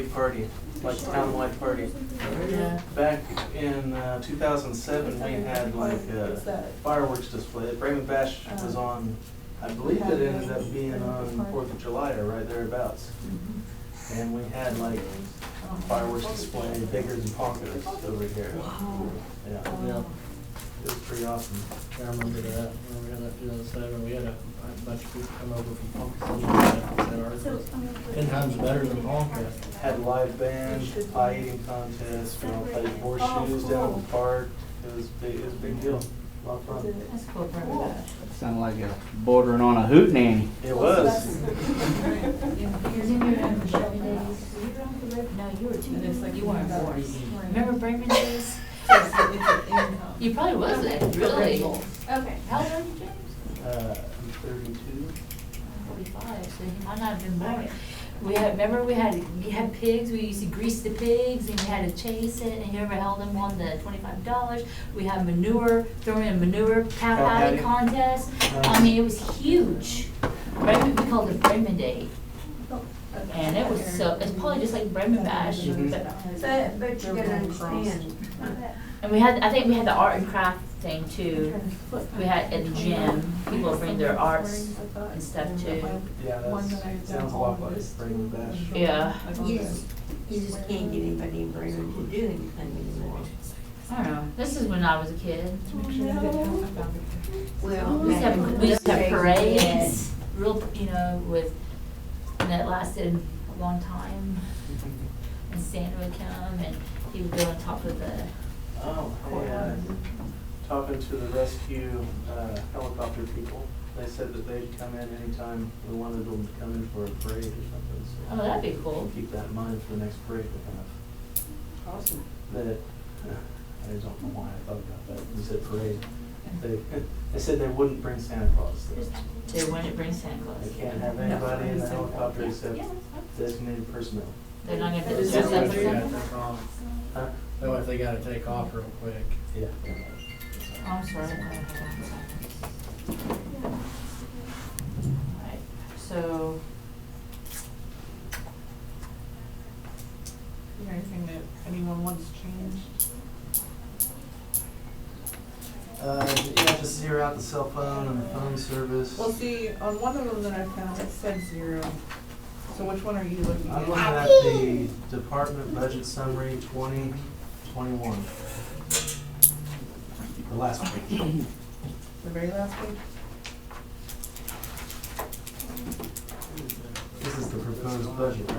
big party, like townwide party. Yeah. Back in 2007, we had like a fireworks display. Braman Bash was on, I believe it ended up being on 4th of July or right thereabouts. And we had like fireworks display bigger than Ponca's over here. Wow. Yeah. It was pretty awesome. I remember that. When we had that 2007, we had a bunch of people come over from Ponca. Said ours was 10 times better than Ponca. Had live band, pie eating contest, played horseshoes down at the park. It was big. It was a big deal. A lot of fun. That's cool, Braman Bash. Sounded like a bordering on a hootenanny. It was. No, you were too. You weren't born. Remember Braman days? You probably wasn't, really. Okay. How old are you, James? I'm 32. 45, so he might not have been born. Remember we had pigs, we used to grease the pigs and we had to chase it, and whoever held them won the $25. We had manure, throwing in manure, cow patty contest. I mean, it was huge. Braman, we called it Braman Day. And it was it's probably just like Braman Bash. Mhm. But you gotta understand. And I think we had the art and craft thing too. We had at the gym, people would bring their arts and stuff too. Yeah, that sounds a lot like Braman Bash. Yeah. You just can't get anybody in Braman to do anything anymore. I don't know. This is when I was a kid. Well, We used to have parades, real, and that lasted a long time. And Santa would come and he would go on top of the Oh, hey, talking to the rescue helicopter people, they said that they'd come in anytime we wanted them to come in for a parade or something. So Oh, that'd be cool. we'll keep that in mind for the next parade we have. awesome. That I don't know why I thought about that. You said parade. They said they wouldn't bring Santa Claus. They wouldn't bring Santa They Claus. can't have anybody in the helicopter except designated personnel. They're not gonna Is dress that up That as way if they gotta Santa? take off. Huh? That way if they gotta take off real quick. Yeah. Oh, I'm sorry. Alright, so. Is there anything that anyone wants changed? Yeah, just zero out the cell phone and the phone service. Well, see, on one of them that I found, it said 0. So which one are you looking I'm looking at? at the department budget summary 2021. The last page. The very last page? This is the proposed budget,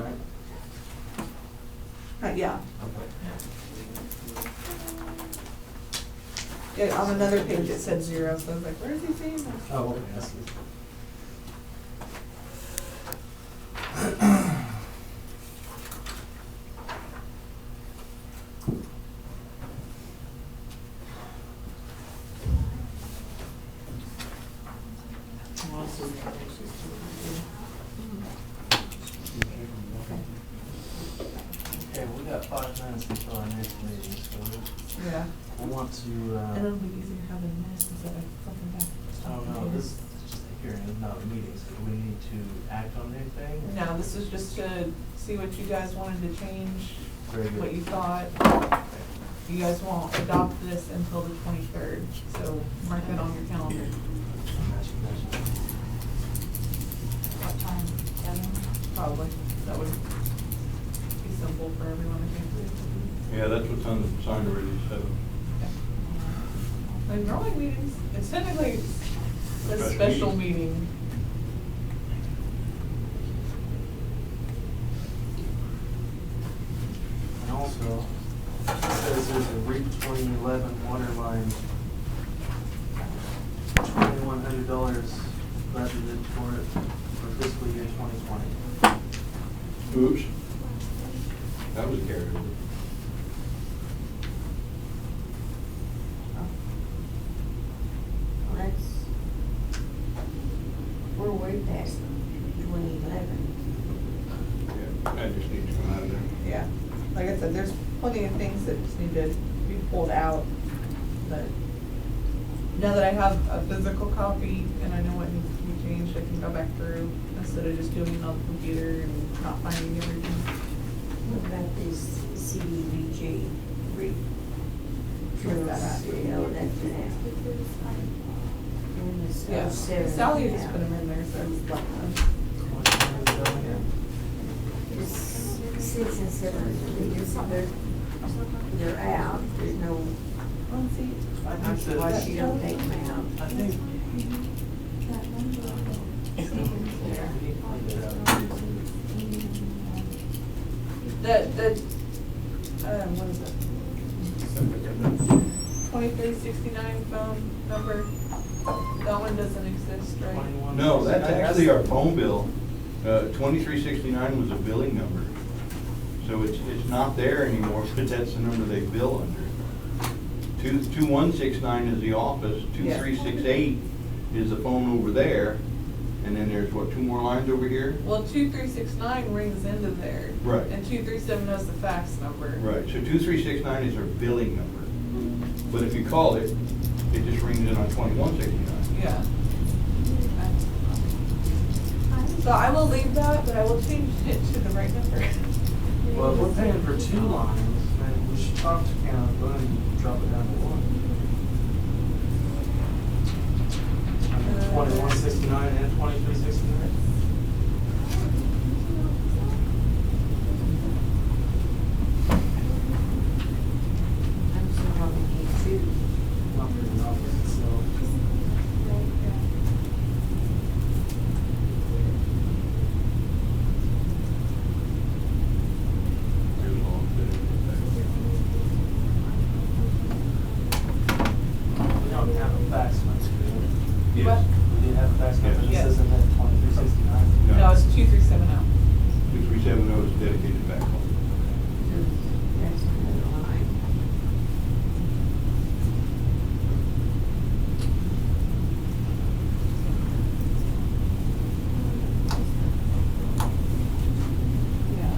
right? Yeah. Okay. Yeah, on another page it said 0, so I was like, where is he saying that? Oh, okay, I see. Okay, we got 5 minutes until our next meeting, so Yeah. I want to, And it'll be easier having this instead of something back. I don't know, this is just a hearing, not a meeting, so do we need to act on anything? No, this is just to see what you guys wanted to change, Very good. what you thought. You guys won't adopt this until the 23rd, so mark that on your calendar. Gotcha, gotcha. What time? 7? Probably. That would be simple for everyone, I think. Yeah, that's what's on the sign already, so. Like normally meetings, it's technically a special meeting. And also, it says there's a REAP 2011 water line, $2,100 budgeted for it for fiscal year 2020. Oops. That was carried over. Well, we're way past 2011. Yeah, that just needs to come out of there. Yeah. Like I said, there's plenty of things that just need to be pulled out, but now that I have a physical copy and I know what needs to be changed, I can go back through instead of just doing it on the computer and not finding everything. is CDBG re. Where's that at? Oh, that's an app. And it's Yeah, 07 Sally just now. put them in there, so I just left them. It's 6 and 7, they're out, there's no, Let's see. I I'm think sure why that, she don't take them out. I think. What is it? 2369 phone number, that one doesn't exist, right? 21. No, that's actually our phone bill. 2369 was a billing number. So it's not there anymore, but that's the number they bill under. 2169 is the office, Yeah. 2368 is the phone over there, and then there's what, 2 more lines over here? Well, 2369 rings into there. Right. And 237 is the fax number. Right, so 2369 is our billing number. But if you call it, it just rings in on 2169. Yeah. So I will leave that, but I will change it to the right number. Well, if we're paying for 2 lines, then we should talk to Canon, go ahead and drop it down to 1. I mean, 2169 and 2369. I'm still probably need 2. Not for the office itself. Here's all of it. We don't have a fax number, do we? Yes. We did have a fax number, Yes. this isn't at 2369. No, it's 2370. 2370 is dedicated back home. That's another line. Yeah.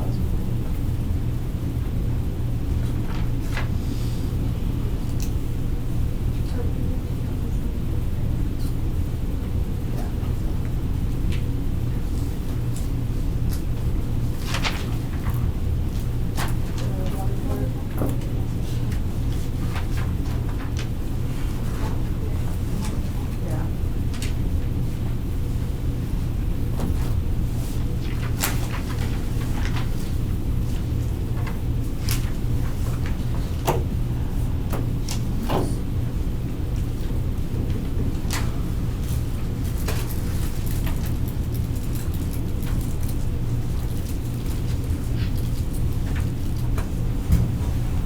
Yeah.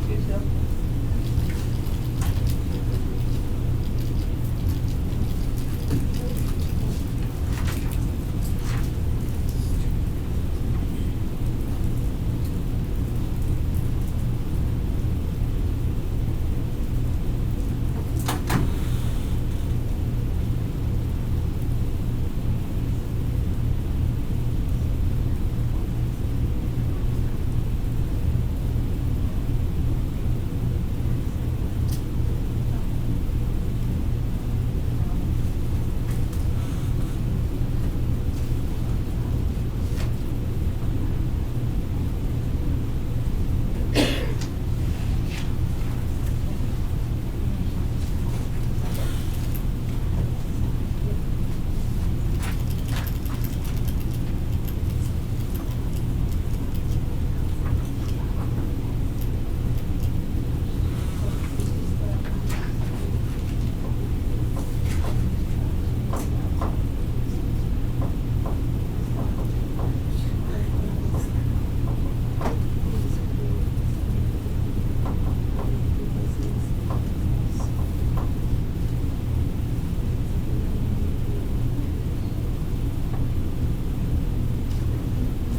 Detail.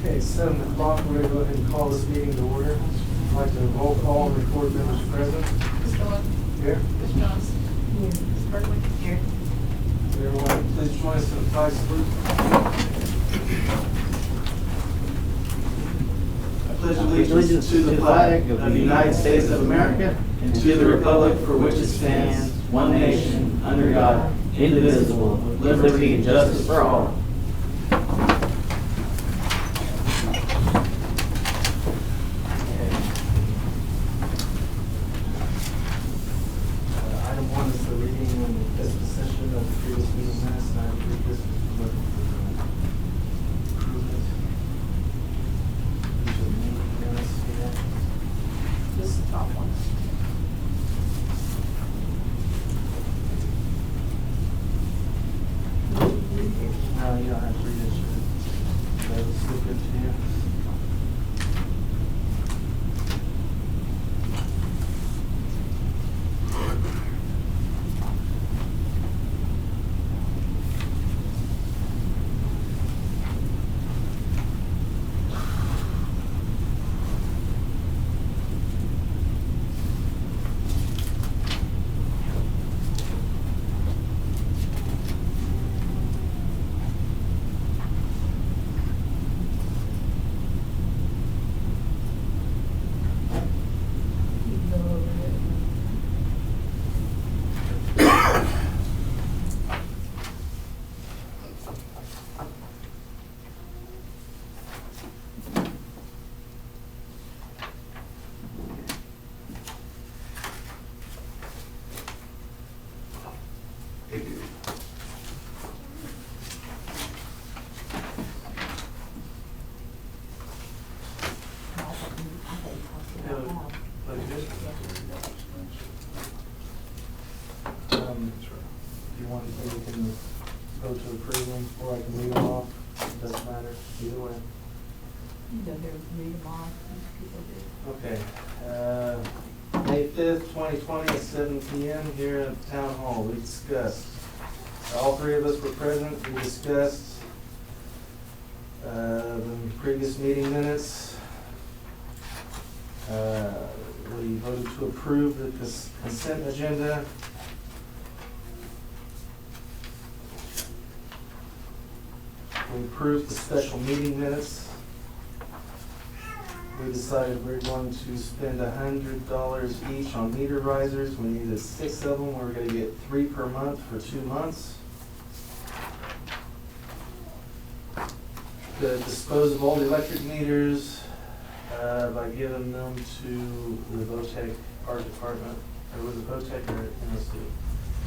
Okay, 7 o'clock, we're gonna go ahead and call this meeting to order. I'd like to roll call and record members present. Ms. Miller, Here. Ms. Jones, Ms. Berkeley. Here. Everyone, please join us in the flag salute. I pledge allegiance to the flag of the United States of America and to the republic for which it stands, one nation, under God, indivisible, with liberty and justice for all. Wow. You want, we can go to approve them, or I can read them off, it doesn't matter, either way. You go there, read them off, people do. Okay, May 5th, 2020, at 7 PM here at the Town Hall, we discussed, all three of us were present, we discussed the previous meeting minutes. We voted to approve the consent agenda. We approved the special meeting minutes. We decided we're going to spend $100 each on meter risers. We needed 6 of them. We're gonna get 3 per month for 2 months. To dispose of all the electric meters by giving them to the VOTEC Art Department. Or was it VOTEC or NSC?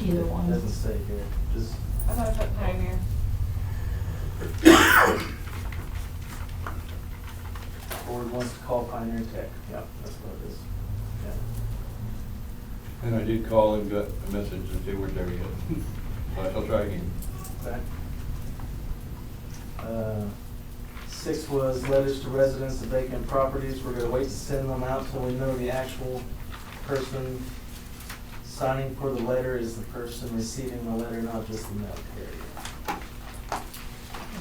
Either one. It doesn't say here, just. I thought I put Pioneer. Board wants to call Pioneer Tech, yeah, that's what it is, yeah. And I did call and got a message that they weren't there yet, so I shall try again. Okay. 6 was letters to residents of vacant properties. We're gonna wait to send them out till we know the actual person signing for the letter is the person receiving the letter, not just the mail carrier.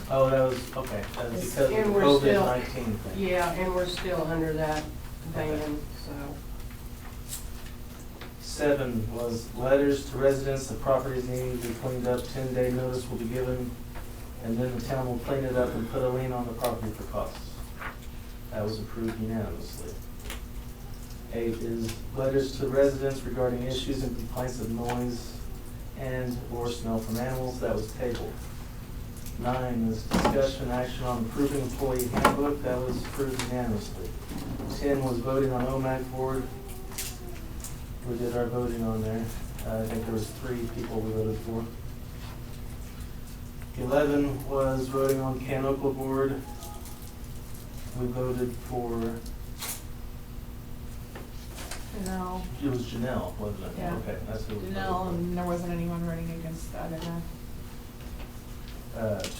Oh, that was, okay, that was because of the And we're still- COVID-19 thing. Yeah, and we're still under that ban, so. 7 was letters to residents of properties needing to be cleaned up. 10-day notice will be given, and then the town will clean it up and put a lien on the property for costs. That was approved unanimously. 8 is letters to residents regarding issues and complaints of noise and or smell from animals. That was tabled. 9 is discussion action on approving employee handbook. That was approved unanimously. 10 was voting on OMAC board. We did our voting on there. I think there was 3 people we voted for. 11 was voting on Canoqua board. We voted for, Janelle. it was Janelle, wasn't it? Yeah. Okay, that's who we voted Janelle, for. and there wasn't anyone running against the other guy.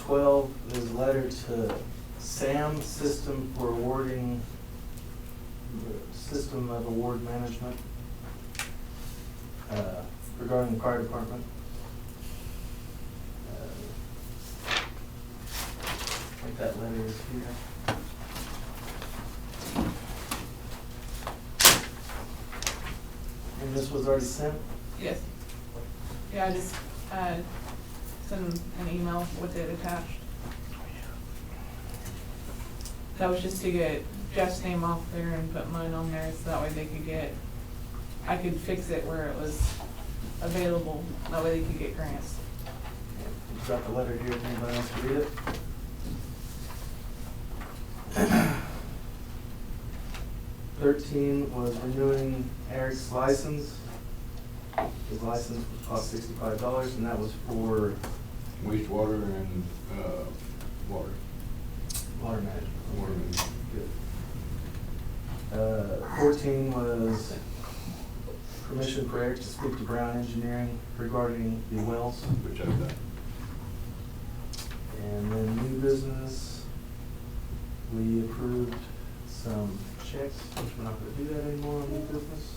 12 is a letter to SAM, System for Awarding, System of Award Management, regarding the fire department. I think that letter is here. And this was already sent? Yes. Yeah, I just, sent him an email with it attached. That was just to get Jeff's name off there and put mine on there, so that way they could get, I could fix it where it was available, that way they could get grants. You've got the letter here, if anybody wants to read it. $13 was renewing Eric's license. His license would cost $65, and that was for Wastewater and, water. water management. Water management. Good. 14 was permission for Eric to speak to Brown Engineering regarding the wells. Which I've done. And then new business, we approved some checks, which we're not gonna do that anymore on new business.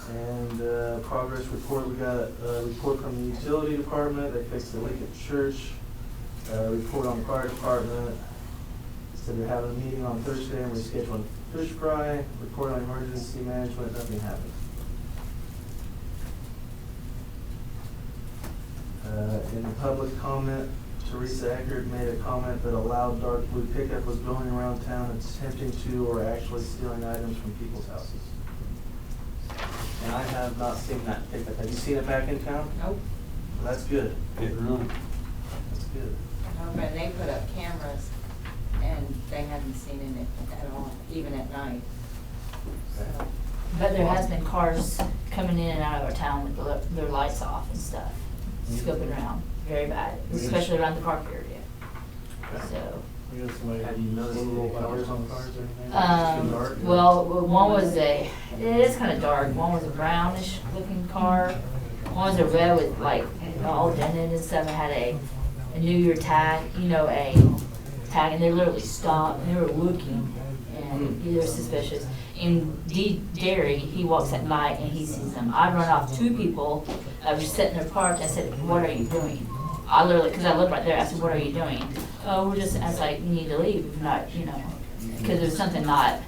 And progress report, we got a report from the utility department, they fixed the leak at the church. Report on the fire department, said they're having a meeting on Thursday and we're scheduling fish fry. Report on emergency management, nothing happened. In the public comment, Teresa Eckert made a comment that a loud dark blue pickup was going around town attempting to or actually stealing items from people's houses. And I have not seen that pickup. Have you seen it back in town? Nope. Well, that's good. Hit and run. That's good. No, but they put up cameras and they hadn't seen it at all, even at night. So, But there has been cars coming in and out of our town with their lights off and stuff, scoping around, very bad, especially around the park area. Okay. So, We got somebody. Have you noticed any colors on cars or anything? Too dark? Well, one was it is kind of dark. One was a brownish looking car. One was a red with like all dented and stuff. It had a New Year tag, a tag, and they literally stopped and they were looking, and they were suspicious. And Derry, he walks at night and he sees them. I run off two people. I was sitting there parked. I said, "What are you doing?" I literally, because I lived right there. I said, "What are you doing?" "Oh, we're just." I was like, "You need to leave, if not, because there's something not."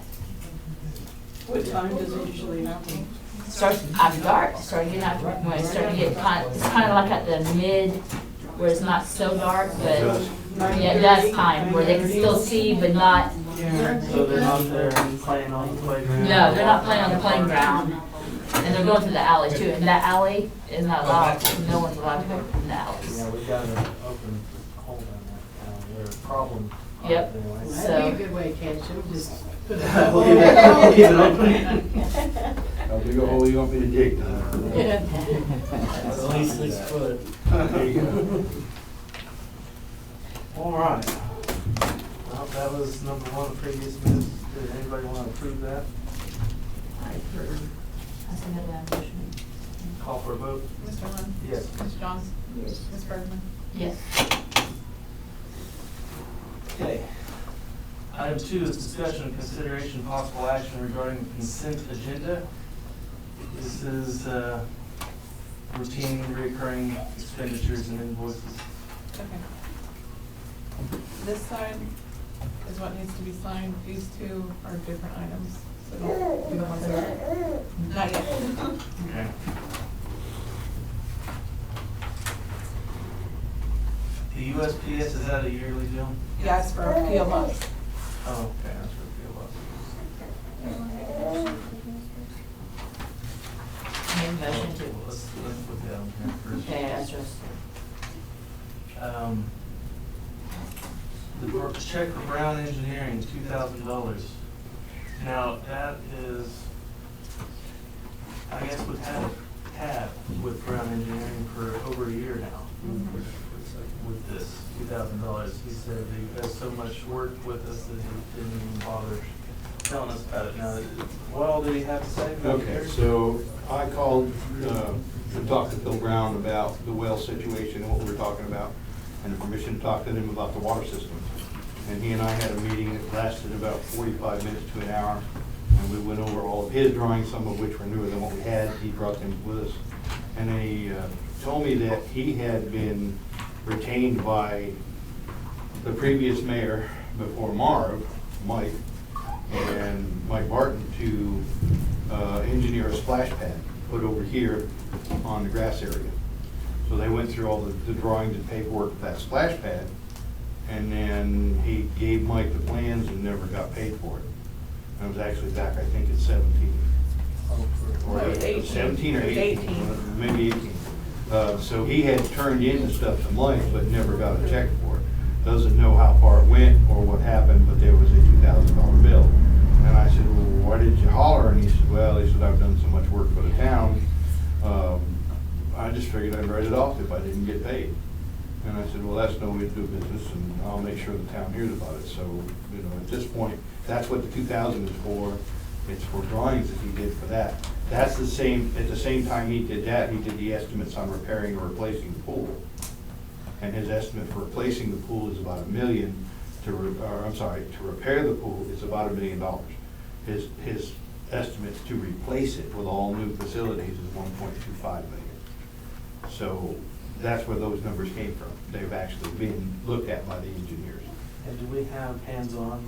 What time does it usually happen? Starts after dark. Started getting after when it started to get it's kind of like at the mid, where it's not so dark, but yeah, that's time where they can still see, but not. So they're not there playing on the playground? No, they're not playing on the playing ground, and they're going through the alley too. And that alley is not allowed. No one's allowed to go in the alleys. Yeah, we got an open hole in that. They're a problem. Yep. Anyway. That'd be a good way to catch them, just put it We'll keep it open. How big a hole you want me to dig then? It's at least 6 foot. There you go. All right. Well, that was number one, previous minutes. Did anybody want to approve that? I approve. I submit that motion. Call for a vote? Mr. Lund? Yes. Ms. Johns? Yes. Ms. Bergman? Yes. Okay. Item 2 is discussion and consideration possible action regarding the consent agenda. This is routine recurring expenditures and invoices. Okay. This side is what needs to be signed. These two are different items. So don't do the ones that are, not yet. Okay. The USPS, is that a yearly deal? Yeah, it's for PO Box. Oh, okay, that's for PO Box. Make motion to. Let's put that on here first. Okay, that's just. The check for Brown Engineering, $2,000. Now, that is, I guess we've had a tab with Brown Engineering for over a year now. With this $2,000. He said he has so much work with us that he didn't even bother telling us about it. Now, what all did he have to say? Okay, so I called to talk to Phil Brown about the well situation, what we were talking about, and the permission to talk to him about the water system. And he and I had a meeting that lasted about 45 minutes to an hour, and we went over all of his drawings, some of which were newer than what we had. He brought them with us. And then he told me that he had been retained by the previous mayor before Marv, Mike, and Mike Barton to engineer a splash pad put over here on the grass area. So they went through all the drawings and paperwork of that splash pad, and then he gave Mike the plans and never got paid for it. And it was actually back, I think, at 17. Or No, it was 18. 17 or 18, 18. maybe 18. So he had turned in the stuff to Mike, but never got a check for it. Doesn't know how far it went or what happened, but there was a $2,000 bill. And I said, "Well, why did you holler?" And he said, "Well," he said, "I've done so much work for the town. I just figured I'd write it off if I didn't get paid." And I said, "Well, that's no way to do business, and I'll make sure the town hears about it." So, at this point, that's what the 2,000 is for. It's for drawings that he did for that. That's the same, at the same time he did that, he did the estimates on repairing or replacing the pool. And his estimate for replacing the pool is about $1 million. To repair the pool is about $1 million. His estimate to replace it with all new facilities is $1.25 million. So that's where those numbers came from. They've actually been looked at by the engineers. And do we have hands-on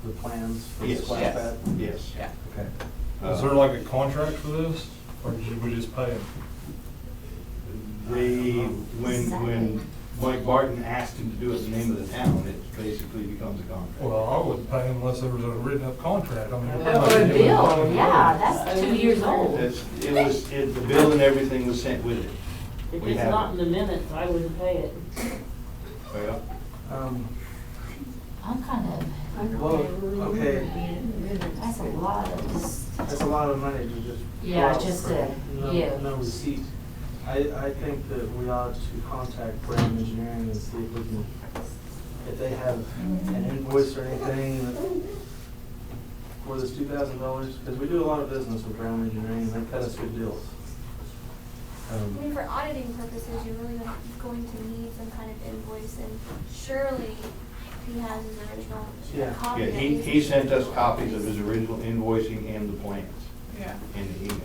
the plans for the Yes. splash Yes. pad? Yes. Yeah. Okay. Is there like a contract for this, or should we just pay them? When Mike Barton asked him to do it in the name of the town, it basically becomes a contract. Well, I wouldn't pay them unless there was a written up contract. I mean. Or a bill, yeah, that's 2 years old. The bill and everything was sent with it. If We it's have not it. in the minutes, I wouldn't pay it. Well, I'm kind of, Well, okay, that's a lot of just. that's a lot of money to just. Yeah, throw out just for to give. No receipt. I think that we ought to contact Braman Engineering and see if we can if they have an invoice or anything for this $2,000, because we do a lot of business with Braman Engineering, and they cut us good deals. I mean, for auditing purposes, you're really going to need some kind of invoice, and surely he has his original Yeah. copy. Yeah, that he he's- sent us copies of his original invoicing and the plans Yeah. in the email.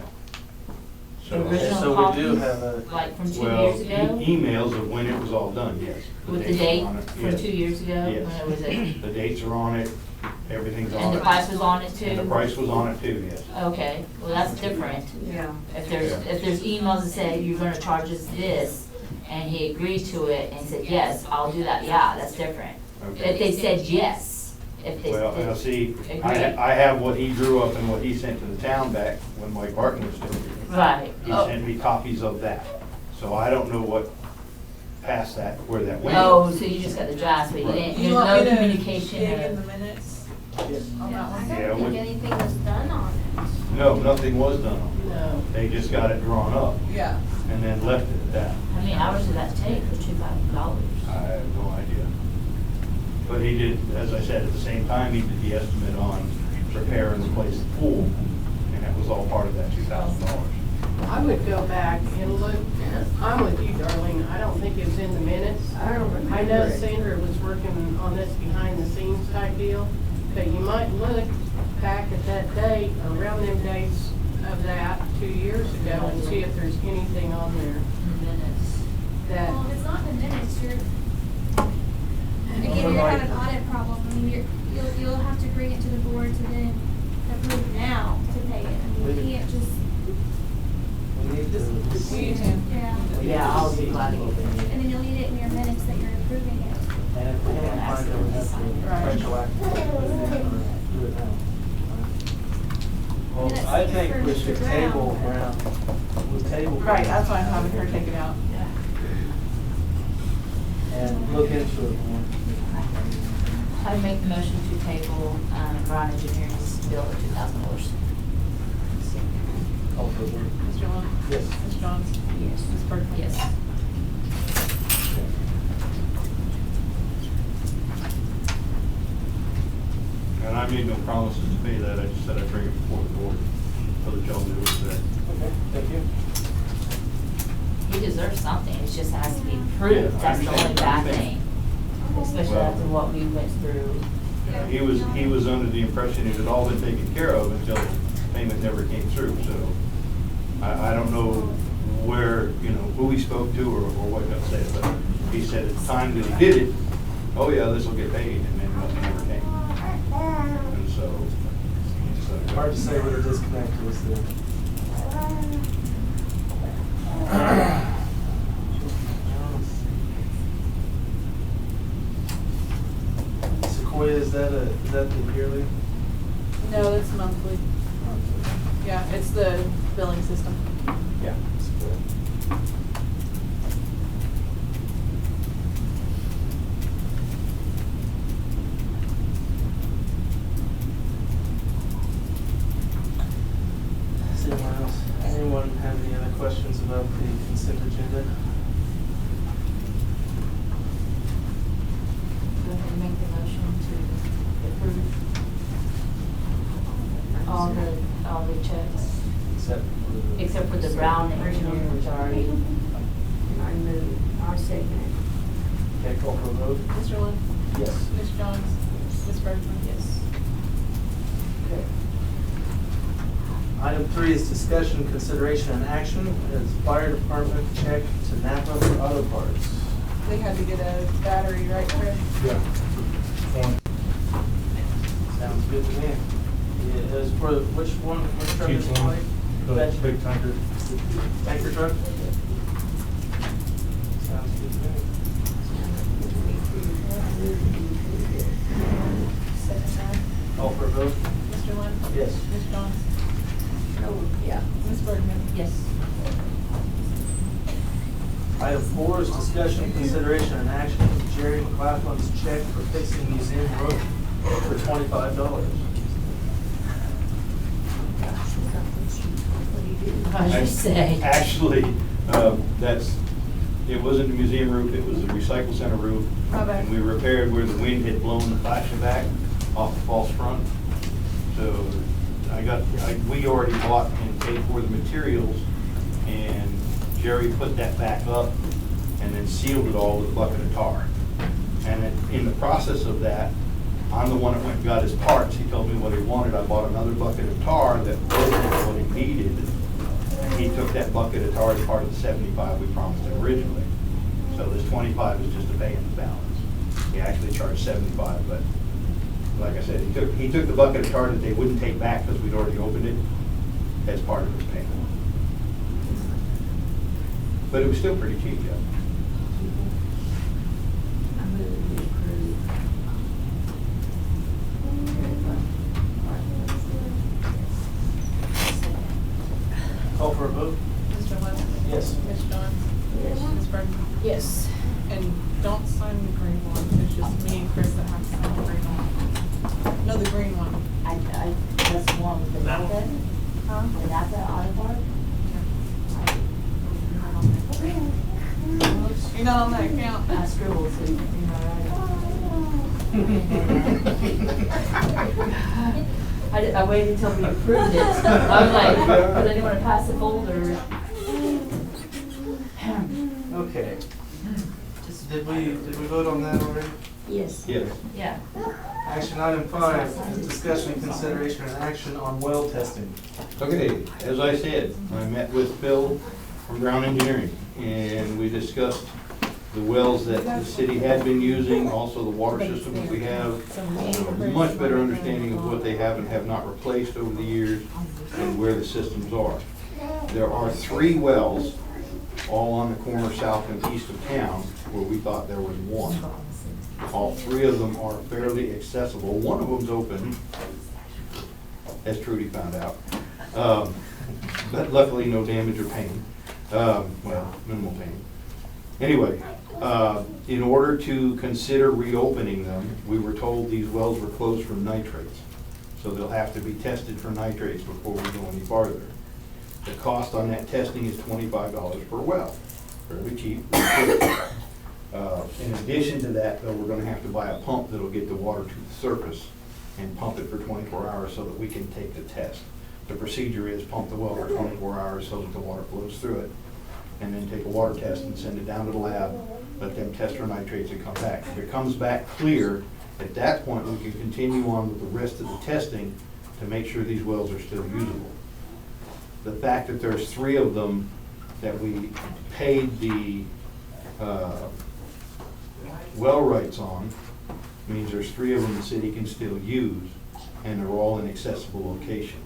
The So, original So we do copies, have a, like from 2 well, years ago? emails of when it was all done, yes. With the dates are date on it, from yes. 2 years ago? Yes. When it was at, The dates are on it, everything's on it. and the price was on it too? And the price was on it too, yes. Okay, well, that's different. Yeah. If there's emails that say you're gonna charge us this, and he agreed to it and said, yes, I'll do that, yeah, that's different. Okay. If they said yes, if they. Well, now see, Agree. I have what he drew up and what he sent to the town back when Mike Barton was doing it. Right. He Oh. sent me copies of that. So I don't know what past that, where that went. Oh, so you just got the draft, but you Right. didn't, You there's want no me to communication dig in of. the minutes yes. on that I one? Yeah, don't think when- anything was done on it. No, nothing was done on it. No. They just got it drawn up Yeah. and then left it at that. How many hours did that take for $2,000? I have no idea. But he did, as I said, at the same time, he did the estimate on repair and replace the pool, and that was all part of that $2,000. I would go back and look, I'm with you, Darlene, I don't think it was in the minutes. I don't remember I know it. Sandra was working on this behind the scenes type deal, but you might look back at that date, around them dates of that 2 years ago, and see if there's anything on there Minutes. that, Well, if it's not in the minutes, again, you're gonna have an audit problem. I mean, you'll have to bring it to the board to then approve now to pay it. I mean, you can't just, We need to. We need him. yeah. Yeah, I'll be glad to get it. And then you'll need it in your minutes that you're approving it. And if we can't find it, we have to Right. retroactively put it in or do it now. Well, Minutes I think for we should Mr. table Brown. Brown. We'll table. Right, that's why I'm having her take it out. And look into it more. I make the motion to table, Braman Engineering's bill of $2,000. Call for the vote. Mr. Lund? Yes. Ms. Johns? Yes. Ms. Bergman? Yes. And I made no promises to pay that, I just said I'd bring it before the board, so that y'all knew it was there. Okay, thank you. He deserves something, it just has to be proved, Yeah, I that's the only understand. bad thing. Especially Well- after what we went through. He was under the impression it had all been taken care of until payment never came through, so I don't know where, who he spoke to or what got said, but he said at the time that he did it, oh yeah, this will get paid, and then nothing ever came. And so. Hard to say what a disconnect was there. Sequoia, is that the yearly? No, it's monthly. Yeah, it's the billing system. Yeah. Sequoia. Is anyone have any other questions about the consent agenda? Go ahead and make the motion to approve all the checks, except for the Brown Engineering, which already. I move, our segment. Okay, call for a vote? Mr. Lund? Yes. Ms. Johns? Ms. Bergman? Yes. Okay. Item 3 is discussion, consideration, and action. Is fire department check to Napa for auto parts. They had to get a battery, right, Chris? Yeah. One, Sounds good to me. It is for which one? Which truck is it? T20, the That- big tanker. Tanker truck? Sounds good to me. Second that. Call for a vote? Mr. Lund? Yes. Ms. Johns? Oh, yeah. Ms. Bergman? Yes. Item 4 is discussion, consideration, and action. Jerry McLaughlin's check for fixing museum road for $25. What did you say? Actually, that's It wasn't the museum roof, it was the recycle center roof. My bad. And we repaired where the wind had blown the flashing back off the false front. So we already bought and paid for the materials, and Jerry put that back up and then sealed it all with a bucket of tar. And in the process of that, I'm the one that went and got his parts. He told me what he wanted. I bought another bucket of tar that wasn't what he needed. And he took that bucket of tar as part of the 75 we promised him originally. So this 25 is just a pay in the balance. He actually charged 75, but like I said, he took the bucket of tar that they wouldn't take back because we'd already opened it as part of his payment. But it was still pretty cheap, yeah. Call for a vote? Mr. West? Yes. Ms. Johns? Ms. Burton? Yes. And don't sign the green one, it's just me and Chris that have to sign the green one. No, the green one. That's the one with the NAPA, Huh? the NAPA auto part. You're not on that account. I scribbled, so you know, I waited until we approved it. I was like, because I didn't want to pass the folder. Okay. Did we vote on that already? Yes. Yes. Yeah. Action item 5 is discussion and consideration and action on well testing. Okay, as I said, I met with Phil from Brown Engineering, and we discussed the wells that the city had been using, also the water system that we have, a much better understanding of what they have and have not replaced over the years, and where the systems are. There are 3 wells, all on the corner south and east of town, where we thought there was one. All 3 of them are fairly accessible. One of them's open, as Trudy found out. But luckily, no damage or pain. Well, minimal pain. Anyway, in order to consider reopening them, we were told these wells were closed from nitrates. So they'll have to be tested for nitrates before we go any farther. The cost on that testing is $25 per well, fairly cheap. In addition to that, though, we're gonna have to buy a pump that'll get the water to the surface and pump it for 24 hours so that we can take the test. The procedure is pump the well for 24 hours so that the water flows through it, and then take a water test and send it down to the lab, let them test for nitrates and come back. If it comes back clear, at that point, we can continue on with the rest of the testing to make sure these wells are still usable. The fact that there's 3 of them that we paid the well rights on means there's 3 of them the city can still use, and they're all in accessible locations.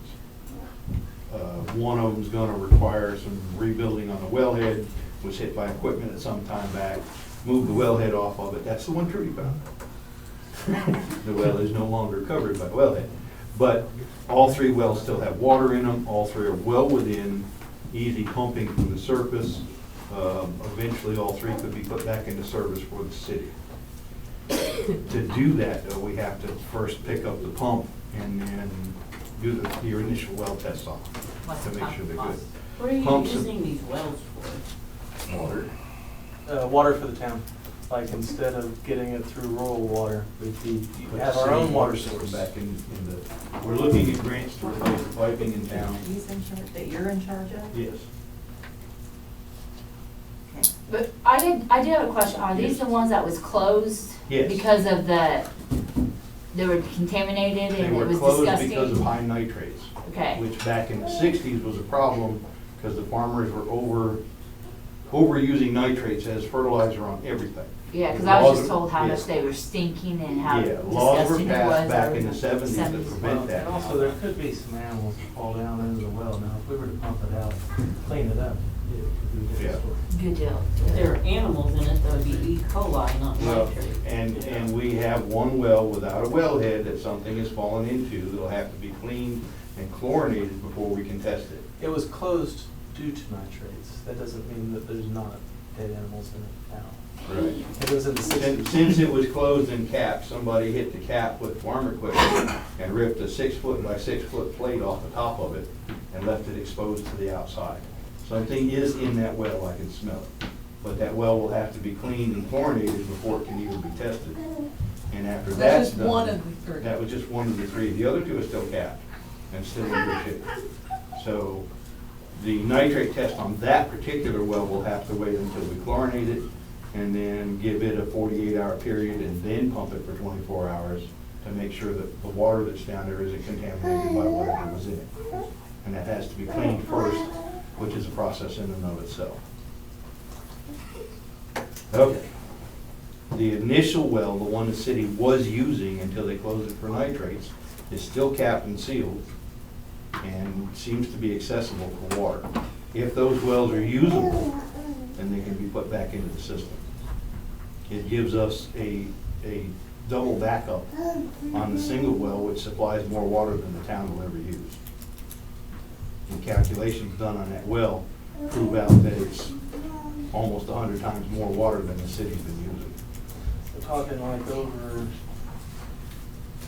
One of them's gonna require some rebuilding on the wellhead, was hit by equipment at some time back, moved the wellhead off of it. That's the one Trudy found. The well is no longer covered by the wellhead. But all 3 wells still have water in them, all 3 are well within easy pumping from the surface. Eventually, all 3 could be put back into service for the city. To do that, though, we have to first pick up the pump and then do your initial well tests on them to make sure they're good. What are you Pumps using these wells for? Water. Water for the town. Like, instead of getting it through rural water, we have our own water source. Back in the, we're looking at grants to replace the piping in town. He's in charge, that you're in charge of? Yes. But I did have a question. Are these the ones that was closed? Yes. Because of they were contaminated They and were it was closed disgusting? because of high nitrates. Okay. Which back in the 60s was a problem because the farmers were overusing nitrates as fertilizer on everything. Yeah, because I was Laws just were- told how yes. much they were stinking and how Yeah, laws were disgusting it was. passed back in the 70s that prevent that. And also, there could be some animals that fall down into the well. Now, if we were to pump it out, clean it up, it could be a different story. Good deal. If there are animals in it, that would be E. coli, not Well, nitrate. and we have one well without a wellhead that something has fallen into that'll have to be cleaned and chlorinated before we can test it. It was closed due to nitrates. That doesn't mean that there's not dead animals in it now. Right. It was in the 60s. Since it was closed and capped, somebody hit the cap with farm equipment and ripped a 6-foot by 6-foot plate off the top of it and left it exposed to the outside. Something is in that well, I can smell it. But that well will have to be cleaned and chlorinated before it can even be tested. And after That's that's just done. one of the three. That was just one of the three. The other two are still capped and still in good shape. So the nitrate test on that particular well will have to wait until we chlorinate it and then give it a 48-hour period and then pump it for 24 hours to make sure that the water that's down there isn't contaminated by whatever was in it. And that has to be cleaned first, which is a process in and of itself. Okay. The initial well, the one the city was using until they closed it for nitrates, is still capped and sealed and seems to be accessible for water. If those wells are usable, then they can be put back into the system. It gives us a double backup on the single well, which supplies more water than the town will ever use. And calculations done on that well prove out that it's almost 100 times more water than the city's been using. We're talking like over,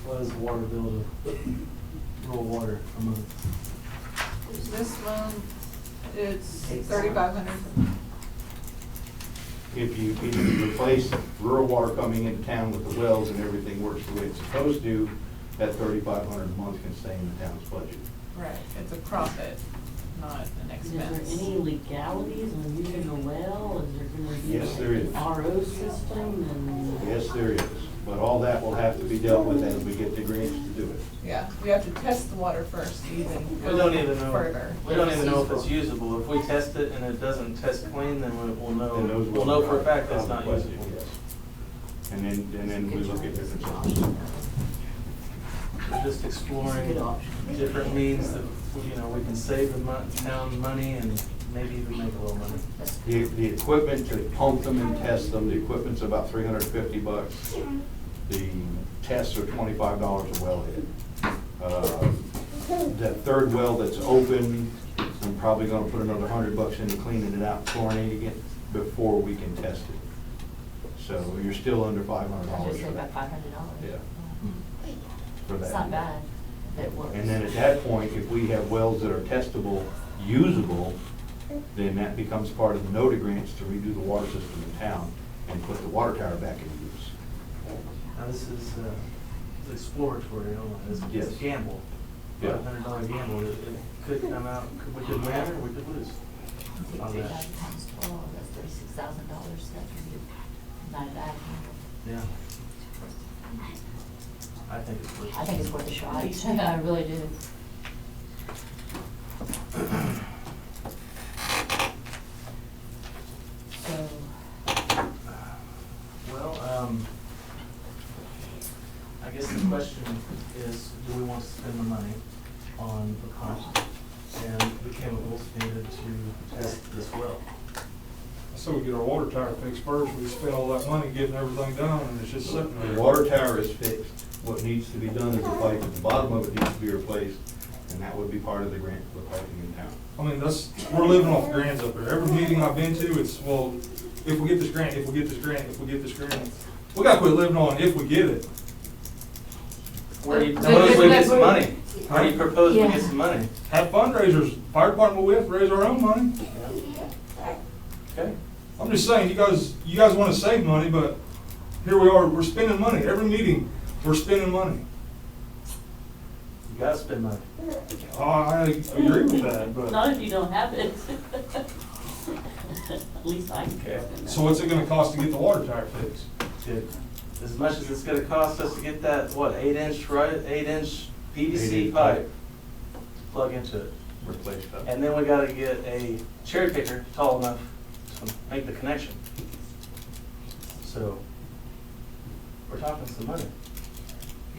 what is the water bill to rural water a month? This one, it's 3,500. If you replace rural water coming into town with the wells and everything works the way it's supposed to, that 3,500 a month can stay in the town's budget. Right, it's a profit, not an Is there expense. any legalities on using a well? Is there gonna be Yes, there is. an RO system and? Yes, there is, but all that will have to be dealt with as we get the grants to do it. Yeah, we have to test the water first to even We don't even go know. further. We don't even know if it's usable. If we test it and it doesn't test clean, then we'll know, we'll know for a fact that it's not usable. Yes. And then we look at different options. We're just exploring different means that, you know, we can save the town money and maybe even make a little money. The equipment to pump them and test them, the equipment's about $350. The tests are $25 a wellhead. That third well that's open, I'm probably gonna put another $100 into cleaning it out, chlorinating it before we can test it. So you're still under $500 I just for said that. about $500. Yeah. For that. It's not bad, if it works. And then at that point, if we have wells that are testable, usable, then that becomes part of the NODA grants to redo the water system in town and put the water tower back in use. Now, this is exploratory, you know, it's Yes. a gamble. Yeah. $500 gamble. It could come out, we could win or we could lose on that. 2,000 times 12, that's $36,000, that could be not a bad gamble. Yeah. I think it's worth it. I think it's worth a shot, I really do. So, Well, I guess the question is, do we want to spend the money on the pump and the chemicals needed to test this well? So we get our water tower fixed first, we spend all that money getting everything done, and it's just sitting The there. water tower is fixed. What needs to be done is the pipe at the bottom of it needs to be replaced, and that would be part of the grant for the piping in town. I mean, we're living off grants up there. Every meeting I've been to, it's, well, if we get this grant, if we get this grant, if we get this grant. We gotta quit living on if we get it. Where do you propose we get some money? How do you propose we Yeah. get some money? Have fundraisers. Fire department, we have to raise our own money. Okay. I'm just saying, you guys wanna save money, but here we are, we're spending money. Every meeting, we're spending money. You gotta spend money. I agree with that, but, Not if you don't have it. At least I can. Okay. so what's it gonna cost to get the water tower fixed? As much as it's gonna cost us to get that, what, 8-inch, right, 8-inch PVC 8-inch pipe, pipe. plug into it. Replace stuff. And then we gotta get a cherry picker tall enough to make the connection. So, we're talking some money.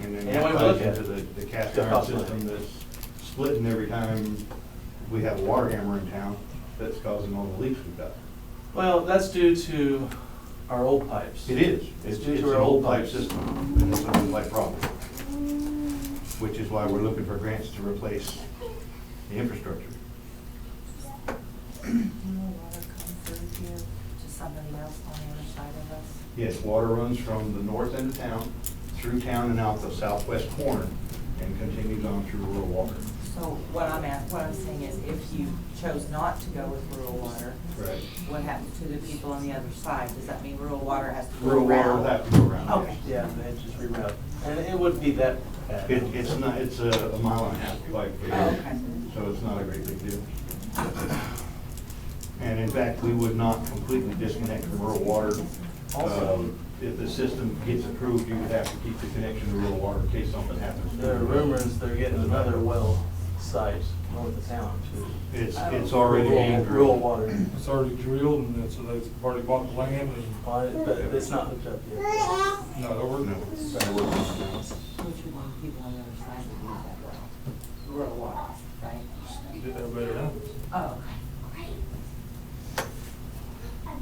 And then Yeah, we that look ties at into it. the cast Good iron possibility. system that's splitting every time we have a water hammer in town that's causing all the leaks we've got. Well, that's due to our old pipes. It is. It's It's due it's to an our old old pipe pipes. system, and it's an old pipe problem. Which is why we're looking for grants to replace the infrastructure. Water come through here to somebody else on the other side of us. Yes, water runs from the north end of town, through town and out the southwest corner, and continues on through rural water. So what I'm saying is, if you chose not to go with rural water, Right. what happens to the people on the other side? Does that mean rural water has to go Rural water around? will have to go around. Okay. Yeah, they just reroute. And it wouldn't be that bad. It's not, it's a mile and a half pipe, Oh, okay. so it's not a great big deal. And in fact, we would not completely disconnect from rural water. Also- If the system gets approved, you would have to keep the connection to rural water in case something happens. There are rumors they're getting another well site north of town too. It's already being Rural drilled. water. It's already drilled and so they've already bought the land and, But it's not hooked up yet. no, they're working. No. They're working on it now. Which you want people on the other side to use that well? Rural water, right? Everybody around us. Oh.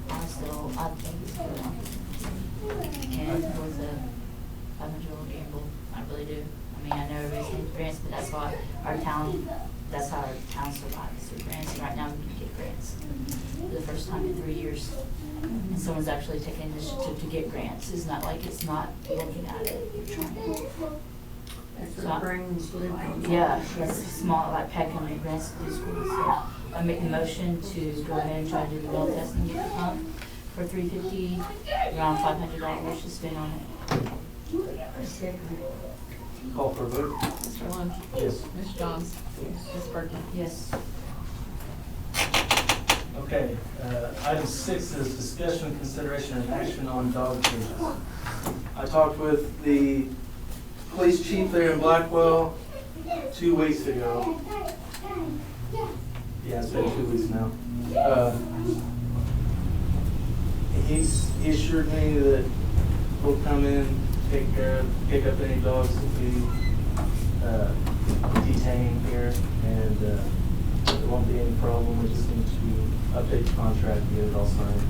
I think it's good. And it was a $500 gamble, I really do. I mean, I know everybody's saying grants, but that's why our town, that's how our town survives, through grants, and right now we can get grants for the first time in 3 years. And someone's actually taking initiative to get grants. It's not like it's not looking at it, you're trying. So yeah, it's small, like packing the grants to do schools, so I make the motion to go ahead and try to do the well test and get the pump for $350, around $500 to spend on it. Call for a vote? Mr. Lund? Yes. Ms. Johns? Ms. Berkey? Yes. Okay, item 6 is discussion, consideration, and action on dog cages. I talked with the police chief there in Blackwell 2 weeks ago. Yeah, it's been 2 weeks now. He assured me that we'll come in, pick up any dogs that we detain here, and there won't be any problem. We just need to update the contract and get it all signed.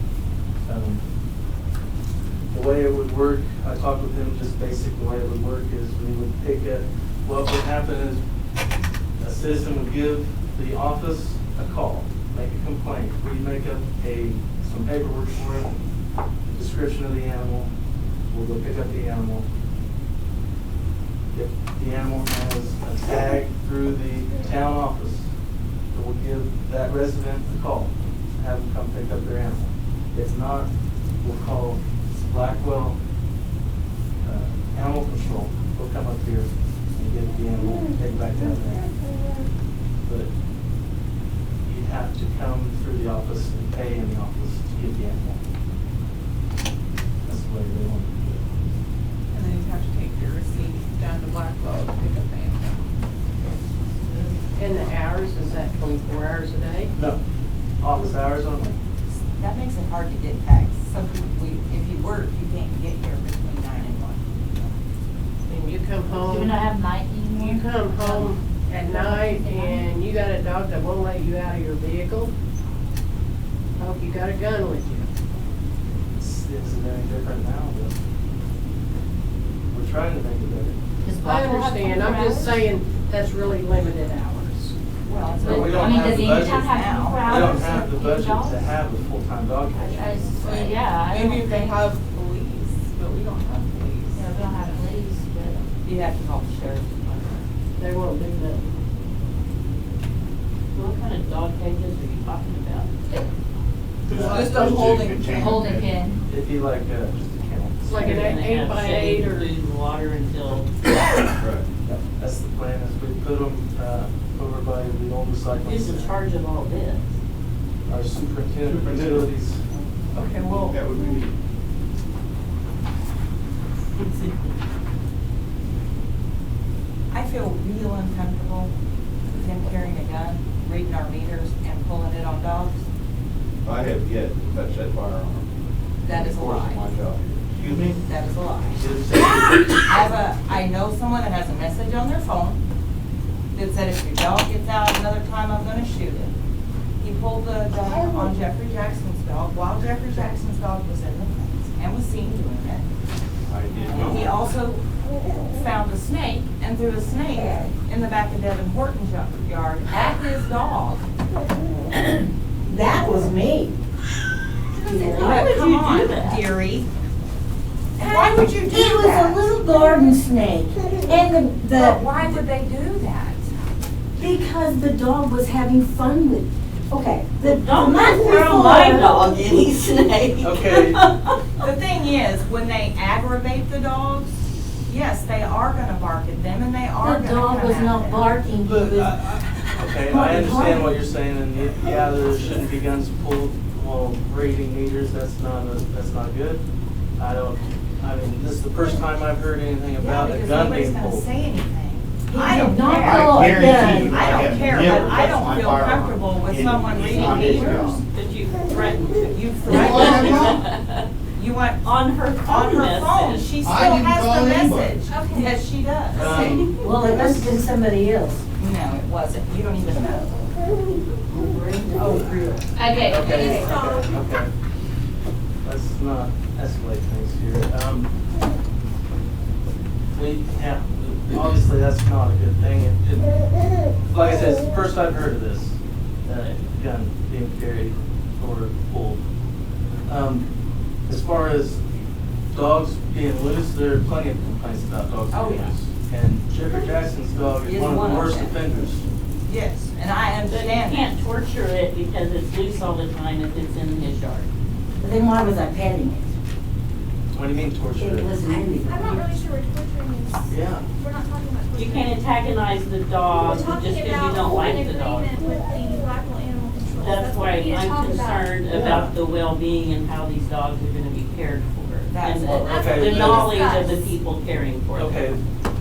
The way it would work, I talked with him, just basic, the way it would work is we would pick up, what would happen is a citizen would give the office a call, make a complaint. We make up some paperwork for him, description of the animal. We'll go pick up the animal. If the animal has a tag through the town office, we'll give that resident a call, have them come pick up their animal. If not, we'll call Blackwell Animal Control. They'll come up here and get the animal and take it back down there. But you'd have to come through the office and pay in the office to get the animal. That's the way they want to do it. And then you'd have to take your receipt down to Blackwell to pick up the animal. And the hours, is that 24 hours a day? No, office hours only. That makes it hard to get tags. Some people, if you work, you can't get here between 9 and 1. And you come home. Do we not have night anymore? You come home at night and you got a dog that won't let you out of your vehicle. I hope you got a gun with you. Is it any different now? But we're trying to make it better. Does I Blackwell have understand, 24 I'm just hours? saying that's really limited hours. Well, No, we don't I mean, have does the any budget town have now. 24 We hours? don't have the to budget keep dogs? to have a full-time dog catcher. Yeah. I Maybe don't if they think- have police, but we don't have police. Yeah, we don't have police, but. you have to call the sheriff. They won't do that. What kind of dog cages are you talking about? Just a holding Containment Holding pen. pen. It'd be like just a kennel. It's like an You're gonna 8 have by shade, 8 or. food and water until, Right. That's the plan, is we put them over by the old recycling who's in center. charge of all this? Our superintendent of utilities. Okay, well, That would be, I feel real uncomfortable with him carrying a gun, reading our meters, and pulling it on dogs. I have yet to touch that firearm. That is a Of course, lie. my job. Excuse me? That is a lie. Did say- I know someone that has a message on their phone that said if your dog gets out another time, I'm gonna shoot it. He pulled the gun on Jeffrey Jackson's dog while Jeffrey Jackson's dog was in the fence and was seen doing it. I did not. He also found a snake and threw a snake in the back of Devin Horton's yard at his dog. That was me. Why would Come you do on, that? dearie. Why would you do that? It was a little garden snake, and But why would they do that? Because the dog was having fun with, okay, the Don't month mess around my before- dog any snake. Okay. The thing is, when they aggravate the dogs, yes, they are gonna bark at them and they are The gonna dog come was at not them. barking, he But, was. okay, I understand what you're saying, and yeah, there shouldn't be guns pulled while reading meters, that's not good. I mean, this is the first time I've heard anything Yeah, about a because gun nobody's being gonna pulled. say anything. He I don't did not care. pull I a guarantee you, gun. I don't have care, never but I touched don't my feel firearm comfortable with in- someone in reading my meters. job. But you threatened to. You Well, threatened, you want, On her on phone her phone, message. she still I didn't has call the anybody. message. Okay. Yes, she does. Well, it must have been somebody else. No, it wasn't, you don't even know. Oh, really? Okay. Okay. Let's not escalate things here. Obviously, that's not a good thing. Like I said, it's the first I've heard of this, gun being carried or pulled. As far as dogs being loose, there are plenty of complaints about dogs Oh, being yeah. loose. And Jeffrey Jackson's dog is Is one of one the of worst them. offenders. Yes, and I But you understand that. can't torture it because it's loose all the time if it's in his yard. But then why was I petting it? What do you mean torture? It wasn't anything. I'm not really sure what torturing is. Yeah. We're not talking about torturing. You can't antagonize the dog We're just talking because you about don't like an the dog. agreement with the Blackwell Animal Control. That's what we why need to I'm talk about. concerned about the well-being and how these dogs are gonna be cared for. That's And what- That's what we the need to knowledge of the discuss. people caring for them. Okay,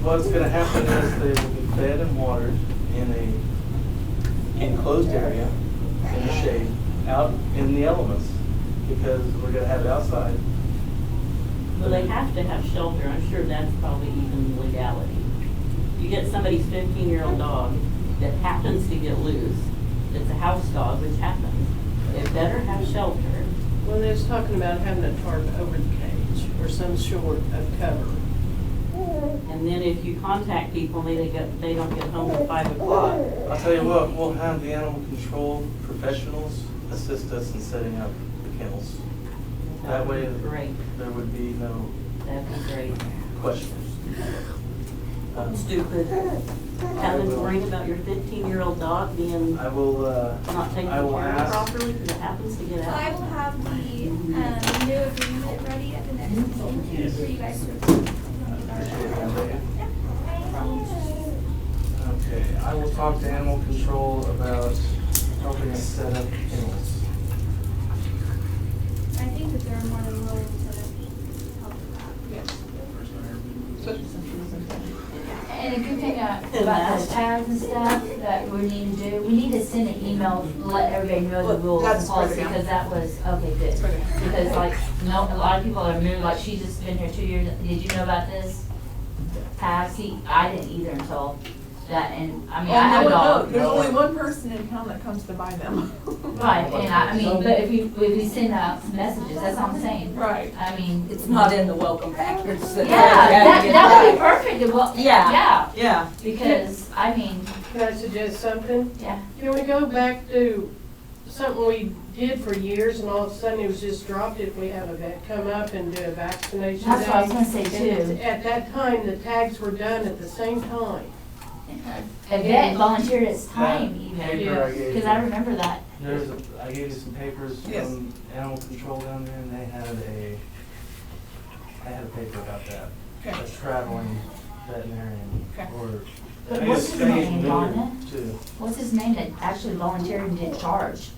what's gonna happen is they will be fed and watered in a enclosed area, in the shade, out in the elements, because we're gonna have it outside. Well, they have to have shelter, I'm sure that's probably even legality. You get somebody's 15-year-old dog that happens to get loose, it's a house dog, which happens, it better have shelter. Well, they was talking about having a tarp over the cage or some sort of cover. And then if you contact people and they don't get home at 5 o'clock, I'll tell you what, we'll have the animal control professionals assist us in setting up the kennels. That way, great, there would be no that'd be great. questions. Stupid. Having worried about your 15-year-old dog being I will, not taken I will care of ask. properly because it happens to get So I out. will have the new agreement ready at the next meeting for you guys to approve. Appreciate it, Amanda. Yeah, no problem. Okay, I will talk to animal control about helping us set up kennels. I think that they're more than willing to help with that. And a good thing about the tags and stuff that we need to do, we need to send an email to let everybody know the rules and That's policy, further down. because that was, okay, good. Because like, no, a lot of people are new, like she's just been here 2 years, did you know about this? Tags, I didn't either until that, and, I mean, I have a dog. There's only one person in town that comes to buy them. Right, and I mean, but if we send out messages, that's what I'm saying. Right. I mean. It's not in the welcome package. Yeah, that would be perfect, well, Yeah. yeah, Yeah. because, I mean, Can I suggest something? yeah. Can we go back to something we did for years and all of a sudden it was just dropped if we have a vet come up and do a vaccination That's what I was day? gonna say And too. at that time, the tags were done at the same time. A vet volunteered its time even, Paper I gave because you. I remember that. I gave you some papers Yes. from animal control down there, and they had a paper about that. Okay. A traveling veterinarian, Okay. or. But I what's guess his name, spayed and on neutered, too. What's his name that actually volunteered and didn't charge?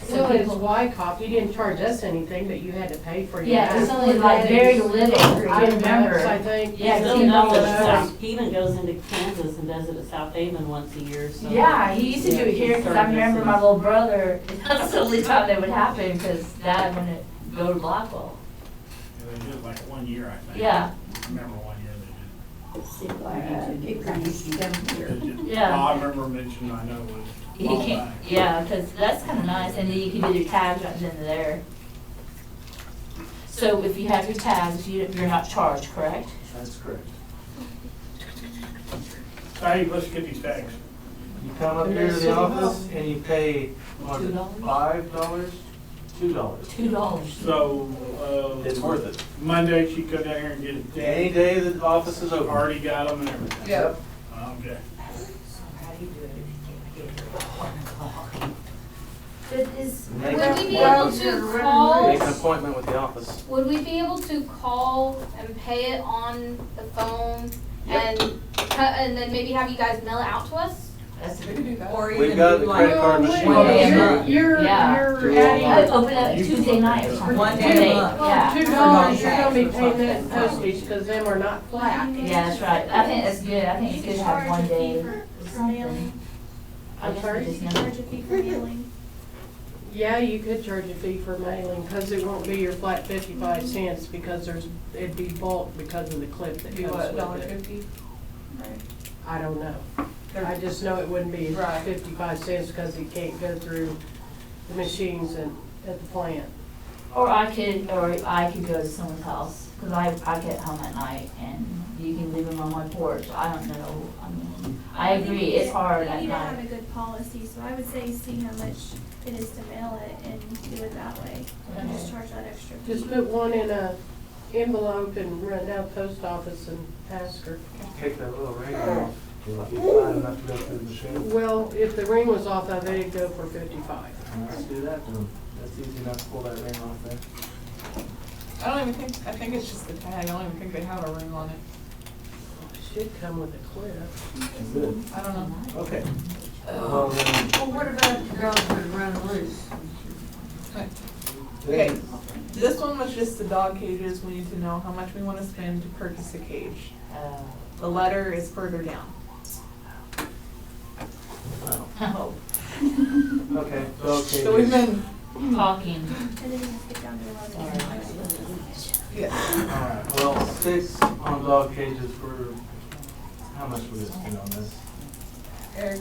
So Well, it's people, Wyckoff, he didn't charge us anything, but you had to pay for your. yeah, it was vet. only like very little, I $10 remember. I think. Yeah, Still $10 know stuff. that he even goes into Kansas and does it at South Haven once a year, so. Yeah, he used to do it here, because I remember my little brother, that's the only time that would happen, because Dad wouldn't go to Blackwell. They did it like 1 year, I think. Yeah. I remember 1 year Yeah. I remember mentioning, I know it was. You can't, yeah, because that's kind of nice, and then you can do your tags right then and there. So if you have your tags, you're not charged, correct? That's correct. Hey, let's get these tags. You come up here to the office and you pay, what, $2? $5? $2. $2. So, It's worth it. Monday, she come down here and get it. Any day the office is open. Already got them and everything. Yep. Okay. So how do you do it if you But is, Make Would we be an able to call, Make an appointment with the office. would we be able to call and pay it on the phone and and then maybe have you guys mail it out to us? that's We could do that. Or We've even got do the like credit card machine. One day a You're, month. Yeah. you're adding Open up Tuesday night or something. One day a month. Yeah. $2, you're gonna be paying that in postage, because them are not flat. Yeah, that's right. I think that's good. I think it's good to have one day. For mailing. I guess we just never. Charge a fee for mailing. Yeah, you could charge a fee for mailing, because it won't be your flat 55 cents, because it'd be bulk because of the clip that Do comes what, with it. $1.50? Right. I don't know. I just know it wouldn't be Right. 55 cents, because it can't go through the machines at the plant. Or I could go to someone's house, cause I get home at night and you can leave them on my porch. I don't know. I mean, I agree, it's hard We at need to have night. a good policy, so I would say see how much it is to mail it and do it that way. And just charge that extra fee. Just put one in a envelope and run down to the post office and ask her. Take that little ring off. Will it be fine enough to go through the machine? Well, if the ring was off of it, it'd go for 55. Let's do that then. That's easy enough to pull that ring off there. I don't even think, I think it's just the tag. I don't even think they have a ring on it. It should come with a clip. Good. I don't know. Okay. Well, then, Well, what about the dogs that run loose? Okay, this one was just the dog cages. We need to know how much we want to spend to purchase a cage. The letter is further down. Oh, okay, okay. So we've been, talking. And then you just get down to 11. yeah, Alright, well, 6 on dog cages for, how much would it spend on this? Eric,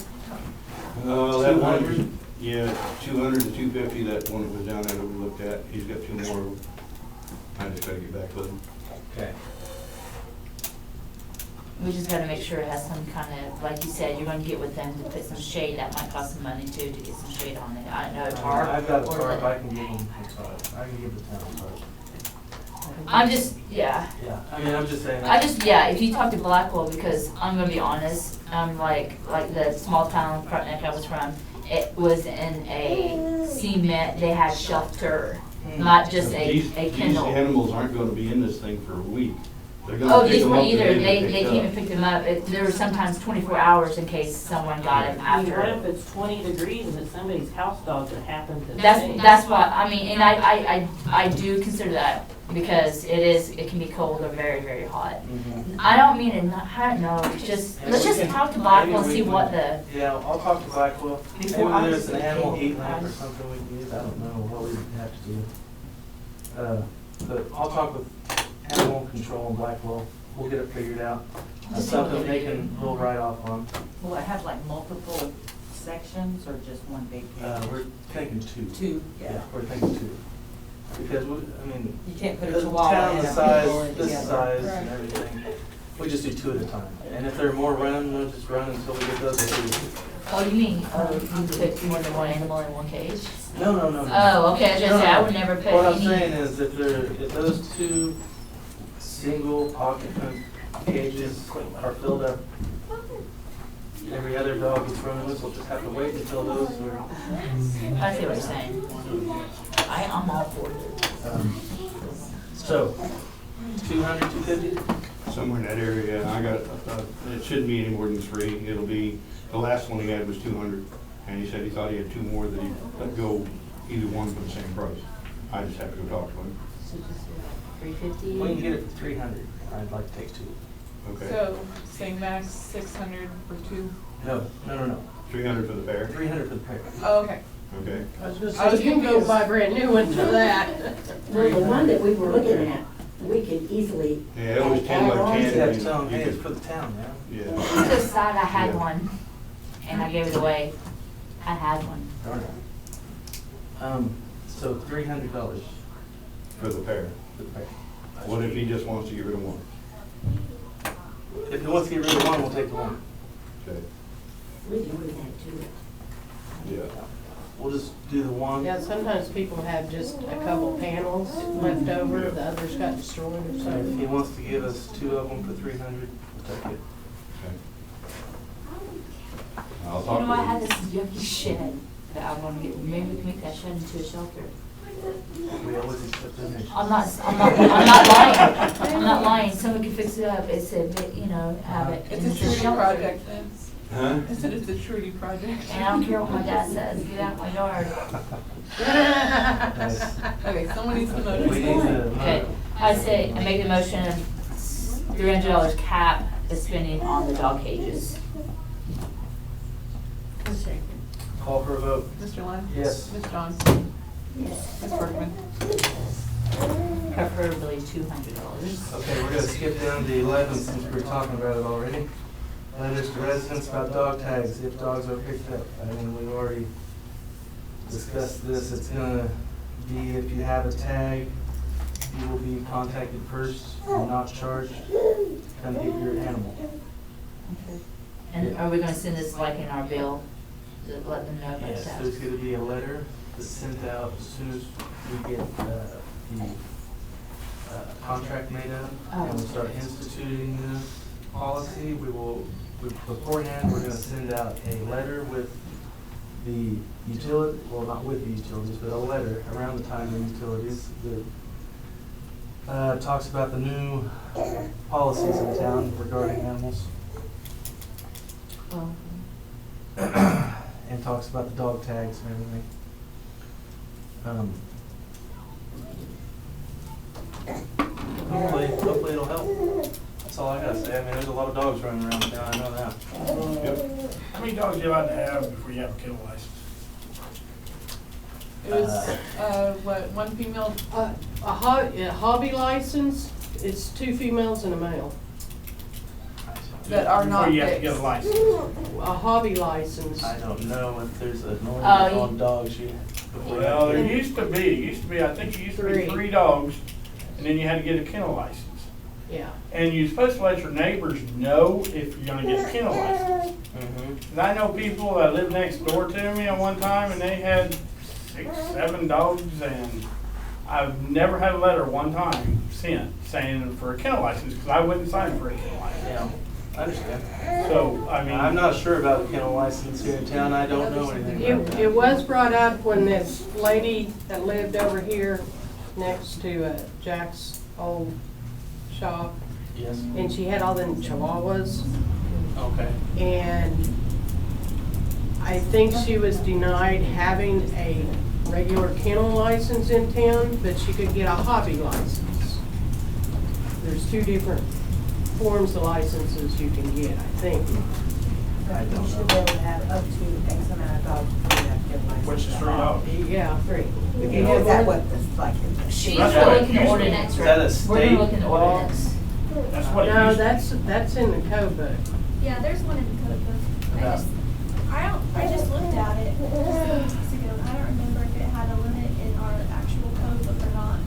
That 200? one, yeah, 200 to 250, that one that was down there that we looked at, he's got 2 more. I just gotta get back with him. Okay. We just gotta make sure it has some kind of, like you said, you're gonna get with them to put some shade. That might cost some money too, to get some shade on it. I know a tarp. I've got a or tarp, the- I can give them a tarp, I can give the town a tarp. I'm just, yeah. Yeah, I mean, I'm just saying. Yeah, if you talk to Blackwell, because I'm gonna be honest, like the small town Frontenac I was from, it was in a cement, they had shelter, not just a These kennel. animals aren't gonna be in this thing for a week. They're Oh, gonna pick these them weren't up either, today and they pick came up. and picked them up. There were sometimes 24 hours in case someone got him I mean, what after. if it's 20 degrees and it's somebody's house dog that happened to? That's what, I mean, and I do consider that, because it can be cold or very, very hot. Mhm. I don't mean it not, I don't know, it's just, Yeah, let's we just can- talk to Blackwell and maybe see we what can- the, Yeah, I'll talk to Blackwell. Maybe Before I there's an was animal thinking, heat lamp or something we can use, I don't know what we have to do. But I'll talk with animal control and Blackwell, we'll get it figured out. Just Something see they what can roll right off on. Will it have like multiple sections or just one big cage? We're thinking 2. 2, Yeah, we're thinking 2. Because we, I mean, You can't put a the chihuahua town in the a size, kennel this together. size and everything, we just do 2 at a time. And if there are more running, we'll just run until we get those 2. oh, you mean, you put more than one animal in one cage? No, no, no, no. Oh, okay, I was gonna say, I would never put any. What I'm saying is if those 2 single occupant cages are filled up, every other dog that's running loose will just have to wait until those are. I see what you're saying. I'm all for it. So, 200, 250? Somewhere in that area, I got, it shouldn't be any more than 3. It'll be, the last one he had was 200, and he said he thought he had 2 more that he'd let go either one for the same price. I just have to go talk to him. So just 350? We can get it for 300. I'd like to take 2. Okay. so saying max 600 for 2. No, no, no, no. 300 for the pair? 300 for the pair. Oh, okay. Okay. I was gonna I was say, you can go confused. buy a brand new one for that. Well, the one that we were looking at, we could easily. Yeah, it was 10 by add on 10. You to have it. to tell them, You hey, it's could- for the town, man. Yeah. I just decided I had Yeah. one, and I gave it away. I had one. Darn it. So $300 For the pair. for the pair. What if he just wants to get rid of one? If he wants to get rid of one, we'll take the one. Okay. We can do that too. Yeah. We'll just do the one. Yeah, sometimes people have just a couple panels left over, the others got destroyed or And if he something. wants to give us 2 of them for 300, we'll take it. Okay. I'll talk You know, I to had him. this yucky shed that I wanna get, maybe we can make that shed into a shelter. We always accept donations. I'm not lying, I'm not lying, someone can fix it up, it said, you know, have it. It's and a Trudy shelter. project then. Huh? I said it's a Trudy project. And I don't care what my dad says, get out my yard. Nice. Okay, someone needs to We motion. need to. Okay, I say, I make a motion, $300 cap is spending on the dog cages. Call for a vote. Mr. Lynn? Yes. Ms. Johnson? Yes. Ms. Bergman? Preferably $200. Okay, we're gonna skip down to 11 since we were talking about it already. Letters to residents about dog tags, if dogs are picked up. I mean, we've already discussed this. It's gonna be if you have a tag, you will be contacted first and not charged. Come get your animal. And are we gonna send this like in our bill, to let them know about Yes, that? there's gonna be a letter that's sent out as soon as we get the contract made up. And we'll start instituting this policy. Beforehand, we're gonna send out a letter with the utility, well, not with the utilities, but a letter around the time of the utilities that talks about the new policies in town regarding animals. And talks about the dog tags and everything. Hopefully it'll help. That's all I gotta say. I mean, there's a lot of dogs running around town, I know that. How many dogs you allowed to have before you have a kennel license? It was, what, one female? A hobby license, it's 2 females and a male. That are not Before you have to fixed. get a license. A hobby license. I don't know if there's a norm Oh, on dogs before you Well, have there to. used to be, I think it used to be 3. 3 dogs, and then you had to get a kennel license. Yeah. And you're supposed to let your neighbors know if you're gonna get a kennel license. Mhm. And I know people that lived next door to me at one time, and they had 6, 7 dogs, and I've never had a letter one time sent saying for a kennel license, because I wouldn't sign for a kennel license. Yeah, I understand. So, I mean. I'm not sure about the kennel license here in town. I don't know anything about that. It was brought up when this lady that lived over here next to Jack's old shop, Yes. and she had all them chihuahuas, Okay. and I think she was denied having a regular kennel license in town, but she could get a hobby license. There's 2 different forms of licenses you can get, I think. I You don't should know. be able to have up to X amount of dogs before you have to get a license. Which is 3 dogs. Yeah, 3. If you Is have that more- what it's like? She's That's gonna what it look in the used to be. ordinance, Is right? that a We're state gonna look in the law? ordinance. That's what it No, used to be. that's in the code book. Yeah, there's one in the code book. About- I just looked at it just a few weeks ago, and I don't remember if it had a limit in our actual code book or not.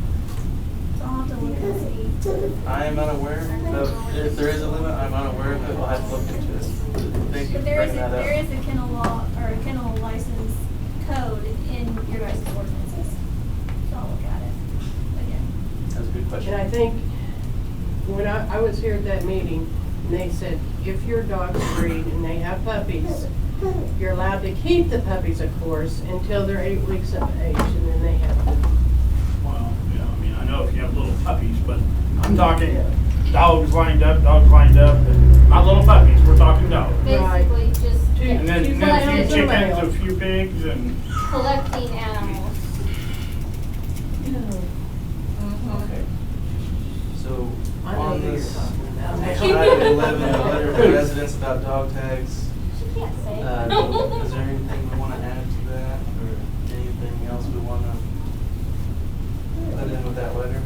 So I'll have to look and see. I am unaware of, if there is a limit, I'm unaware of it. I'll have to look into it. Thank you for But there is bringing that up. there is a kennel law, or a kennel license code in your guys' ordinances. So I'll look at it again. That's a good question. And I think, when I was here at that meeting, and they said, if your dog's breed and they have puppies, you're allowed to keep the puppies, of course, until they're 8 weeks of age, and then they have to. Well, yeah, I mean, I know if you have little puppies, but I'm talking dogs lined up, and not little puppies, we're talking dogs. Right. Basically, just And then Two a females few and a chickens, male. a few pigs, and, collecting animals. Okay. So, I know on who you're this, talking about now. item 11, a letter to residents about dog tags. She can't say. Is there anything we want to add to that, or anything else we want to put in with that letter?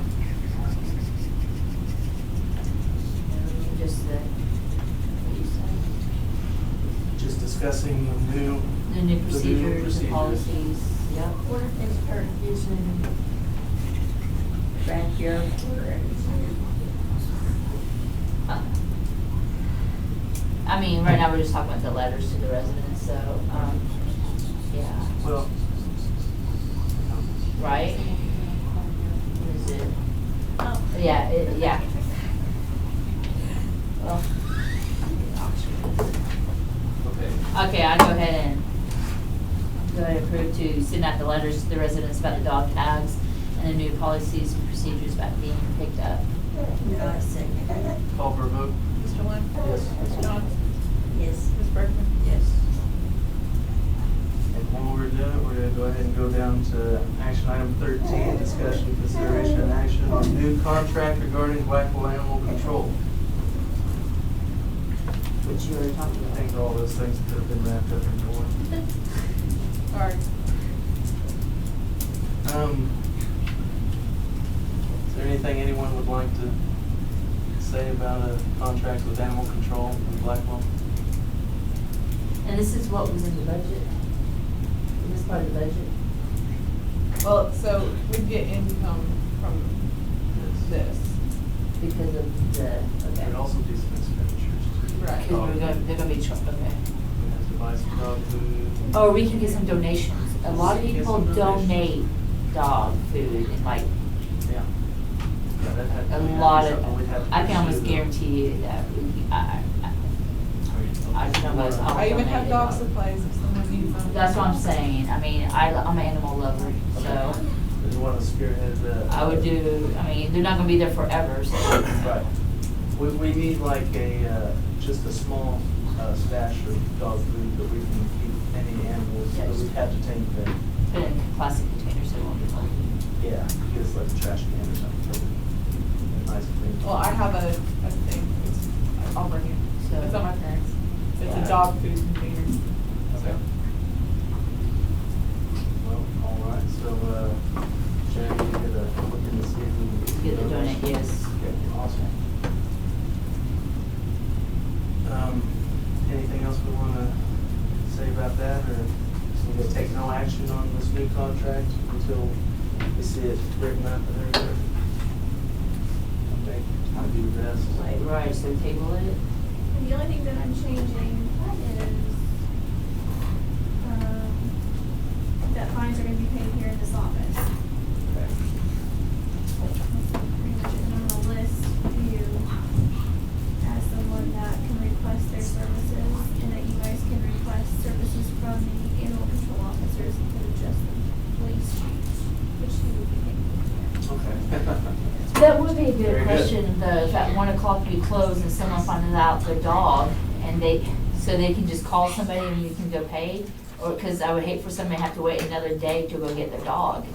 Just what you said. Just discussing the new. The new the procedures, the policies, yep. What if they start using backyard for I mean, right now, we're just talking about the letters to the residents, so, yeah, Well, right? Is it, Oh. yeah, yeah. Well, okay. Okay, I go ahead and approve to send out the letters to the residents about the dog tags and the new policies and procedures about being picked up. I second. Call for a vote? Mr. Lynn? Yes. Ms. Jones? Yes. Ms. Bergman? Yes. And while we're doing it, we're gonna go ahead and go down to action item 13, discussion, consideration, and action on new contract regarding Blackwell Animal Control. Which you were talking I about. think all those things could have been wrapped up into one. Sorry. Is there anything anyone would like to say about a contract with animal control in Blackwell? And this is what was in the budget? In this part of the budget? Well, so we get income from this. Because of the, okay. There'd also be some expenditures too. Right. Because they're gonna be, okay. We have to buy some dog food. Or we can get some donations. A lot of Get people some donations. donate dog food and like, Yeah. Yeah, that had. a we'd have lot to do something. We'd have of, to I can almost pursue them. guarantee you that I can almost. I even have dog supplies if someone needs them. That's what I'm saying. I mean, I'm an animal lover, so There's one to spearhead that. I would do, I mean, they're not gonna be there forever, so. Right. We need like a, just a small stash of dog food that we can keep any animals that we have to take them. Put it in plastic containers so it won't get moldy. Yeah, just like a trash can or something. So, nice clean. Well, I have a thing, I'll bring it. So- It's at my parents'. It's Yeah. a dog food container. Okay. Well, all right, so, Jerry, you get a look in to see if we can Get the donate, yes. Okay, awesome. Anything else we want to say about that, or we just take no action on this new contract until we see it written up and everything? Okay, that'd be the best. Right, so table it. And the only thing that I'm changing is, that fines are gonna be paid here in this office. Okay. Pretty much, and I'm gonna list you as someone that can request their services, and that you guys can request services from the animal control officers instead of just the police chief, which he would be paying for. Okay. That would be a Very good good. question, though, if at 1 o'clock we close and someone finds out their dog, and so they can just call somebody and you can go pay? Or, because I would hate for somebody to have to wait another day to go get their dog.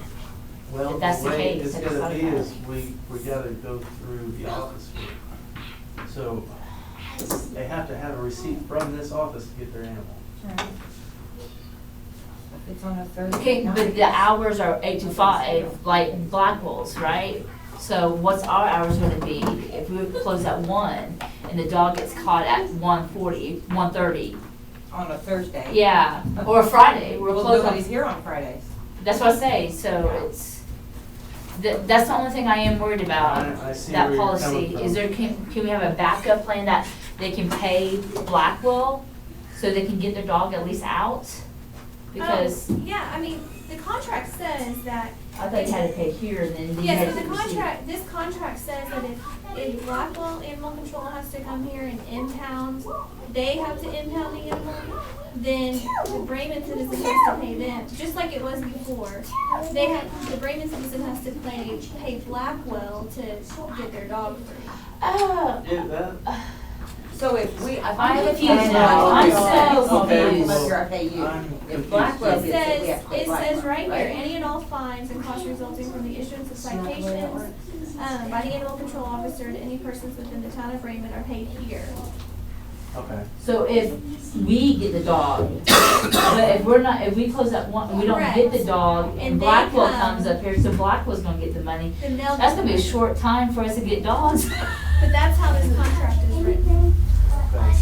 Well, If that's the the way case, it's I just gonna thought be about is it. we gotta go through the office here. So they have to have a receipt from this office to get their animal. If it's on a Thursday Okay, night. but the hours are 8 to 5, like Blackwell's, right? So what's our hours gonna be if we close at 1 and the dog gets caught at 1:30? On a Thursday. Yeah, or a Friday, we're Well, closed nobody's on, here on Fridays. that's what I say, so it's, that's the only thing I am worried about, I see that where you're policy. coming Is from. there, can we have a backup plan that they can pay Blackwell so they can get their dog at least out? Because Yeah, I mean, the contract says that. I thought you had to pay here and then you Yes, had but to the receive. contract, this contract says that if Blackwell Animal Control has to come here and impound, they have to impound the animal, then the Braman citizen has to pay them, just like it was before. The Braman citizen has to pay Blackwell to get their dog free. Oh, Yeah, that, So if we, if I'm I confused now. I'm so confused. I pay you. I'm If confused. Blackwell It gets it, we have says, to pay it Blackwell, says right here, right? any and all fines and costs resulting from the issuance of citations, by the animal control officer to any persons within the town of Braman are paid here. okay. so if we get the dog, but if we're not, if we close at 1, we don't get the dog and And they Blackwell come- comes up here, so Blackwell's gonna get the money. Then they'll. That's gonna be a short time for us to get dogs. But that's how this contract is written. Okay.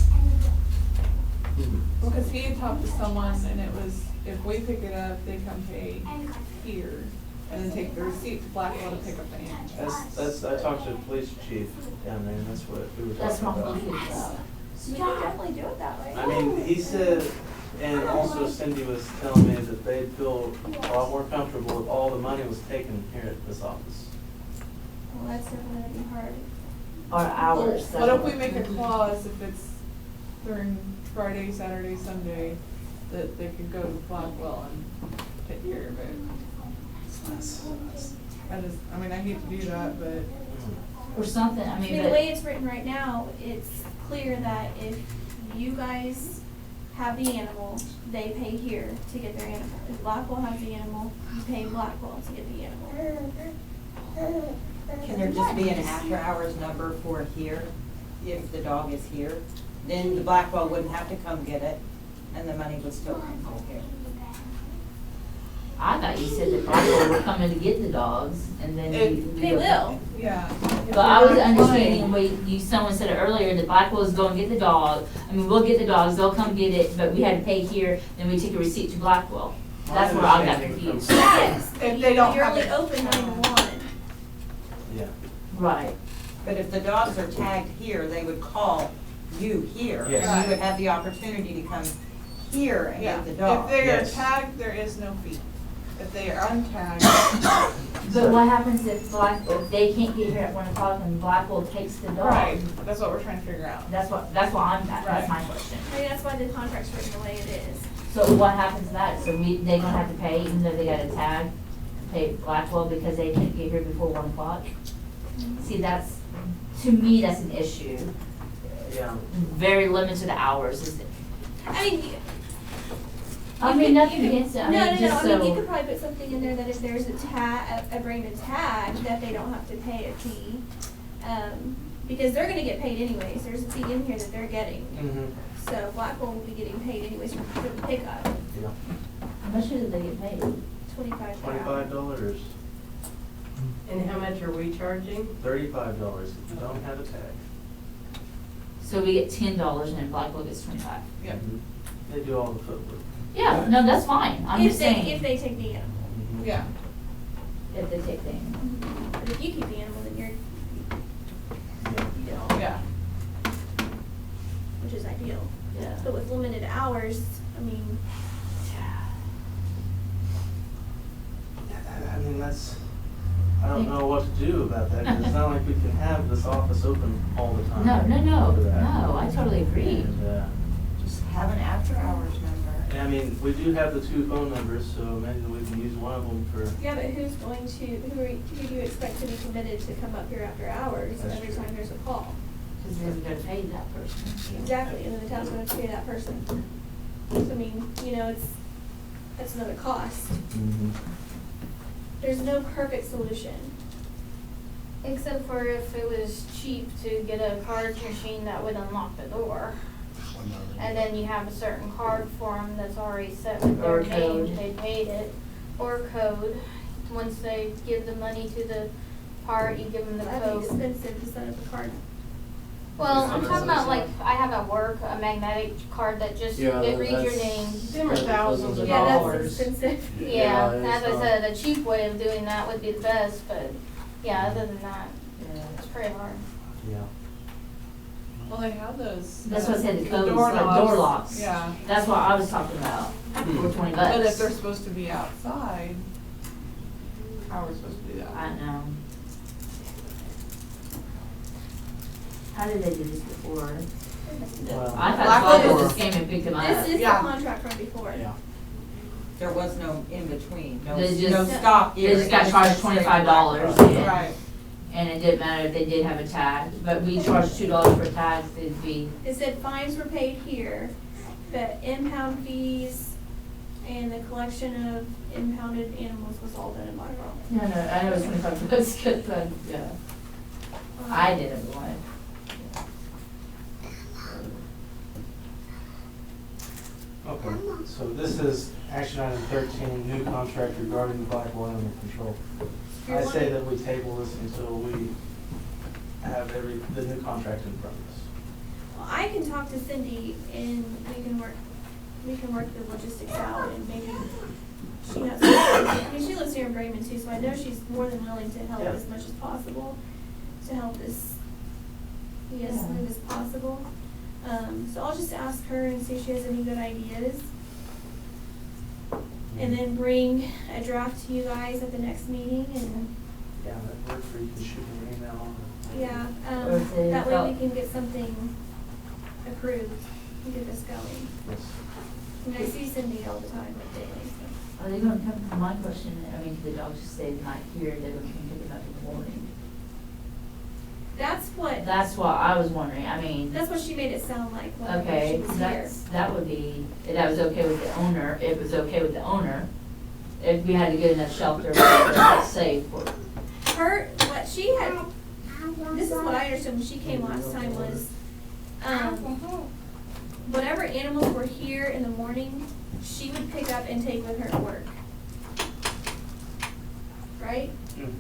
Because he had talked to someone and it was, if we pick it up, they come pay here and then take the receipt to Blackwell to pick up the animal. That's, I talked to the police chief down there, and that's what we were That's talking what I'm about. confused about. We can definitely do it that way. I mean, he said, and also Cindy was telling me that they'd feel a lot more comfortable if all the money was taken here at this office. Well, that's definitely gonna be hard. Or hours. What if we make a clause if it's during Friday, Saturday, Sunday, that they could go to Blackwell and take care of it. I mean, I hate to do that, but. Or something, I I mean, mean, but. the way it's written right now, it's clear that if you guys have the animal, they pay here to get their animal. If Blackwell has the animal, you pay Blackwell to get the animal. Can there just be an after-hours number for here, if the dog is here? Then the Blackwell wouldn't have to come get it, and the money would still come from here. I thought you said that Blackwell were coming to get the dogs, and then They will. Yeah. But I was understanding, someone said it earlier, that Blackwell's going to get the dog, I mean, we'll get the dogs, they'll come get it, but we had to pay here, then we take a receipt to Blackwell. That's where I got confused. Yes. If they don't You're have only it. open 9 to 1. Yeah. Right. But if the dogs are tagged here, they would call you here. Yes. And you would have the opportunity to come here and Yeah, get the if dog. they are Yes. tagged, there is no fee. If they are untagged, But what happens if they can't get here at 1 o'clock and Blackwell takes the dog? right, that's what we're trying to figure out. That's what that's my question. I mean, that's why the contract's written the way it is. So what happens to that? So they gonna have to pay, even though they got a tag, pay Blackwell because they can't get here before 1 o'clock? See, to me, that's an issue. Yeah. Very limited hours, is it? I mean, Nothing against it, I mean, just I mean, you so, could probably put something in there that if there's a Braman tag, that they don't have to pay a fee. Because they're gonna get paid anyways, there's a fee in here that they're getting. Mm-hmm. So Blackwell will be getting paid anyways for the pickup, Yeah. how much do they get paid? $25 per hour. $25, And how much are we charging? $35 if you don't have a tag. So we get $10 and then Blackwell gets 25. Yep. Mhm. They do all the footwork. Yeah, no, that's fine, I'm just saying. If they take the animal. Mhm. Yeah. If they take the animal. But if you keep the animal, then Yeah. you don't, Yeah. which is ideal. Yeah. But with limited hours, I mean, I mean, I don't know what to do about that, because it's not like we can have this office open all the time. No, for that. no, I totally agree. And, Just have an after-hours number. I mean, we do have the 2 phone numbers, so maybe we can use one of them for, yeah, but who do you expect to be committed to come up here after hours That's every true. time there's a call? Because they're gonna pay that person. Exactly, and then the town's gonna pay that person. So, I mean, that's another cost. There's no perfect solution. Except for if it was cheap to get a card machine that would unlock the door. And then you have a certain card for them that's already set with their Or code. name, they paid it, or code. Once they give the money to the part, you give them the That'd be code. expensive to set up a card. Well, I'm talking about like, I have at work a magnetic card that just, Yeah, it reads your that's- name. Them are thousands of Yeah, that's dollars. expensive. Yeah, as I it's said, a cheap way of doing that would be the best, but yeah, other than that, Yeah. it's pretty hard. yeah. Well, they have those. That's what I said, the codes, door like door locks. Yeah. That's what I was talking about, for $20. But if they're supposed to be outside, how are we supposed to do that? I know. How did they do this before? Well, I thought Blackwell Blackwell is- just came and picked them up. This is the Yeah. contract from before. Yeah. There was no in-between, no They no just- stop They here. just got charged $25. Right. And it didn't matter if they did have a tag, but we charged $2 for tags, it'd be, It said fines were paid here, but impound fees and the collection of impounded animals was all done in Blackwell. no, I know it's $25, because, yeah, I didn't want it. Okay, so this is action item 13, new contract regarding the Blackwell Animal Control. I say that we table this until we have the new contract in front of us. Well, I can talk to Cindy and we can work the logistics out and maybe she has, I mean, she lives here in Braman too, so I know she's more than willing to help Yeah. as much as possible, to help this be as Yeah. smooth as possible. So I'll just ask her and see if she has any good ideas. And then bring a draft to you guys at the next meeting and, Yeah, that works, or you can shoot me an email. yeah, Or if they that way felt- we can get something approved. and get this going. Yes. And I see Cindy all the time, like daily, so. Are they gonna come, my question, I mean, can the dogs just stay the night here, they're gonna come pick them up in the morning? That's what, That's what I was wondering, I mean, that's what she made it sound like when she okay, was here. that would be, that was okay with the owner, it was okay with the owner. If we had to get enough shelter, that's safe for. What she had, this is what I understood when she came last time was, whatever animals were here in the morning, she would pick up and take with her to work. Right?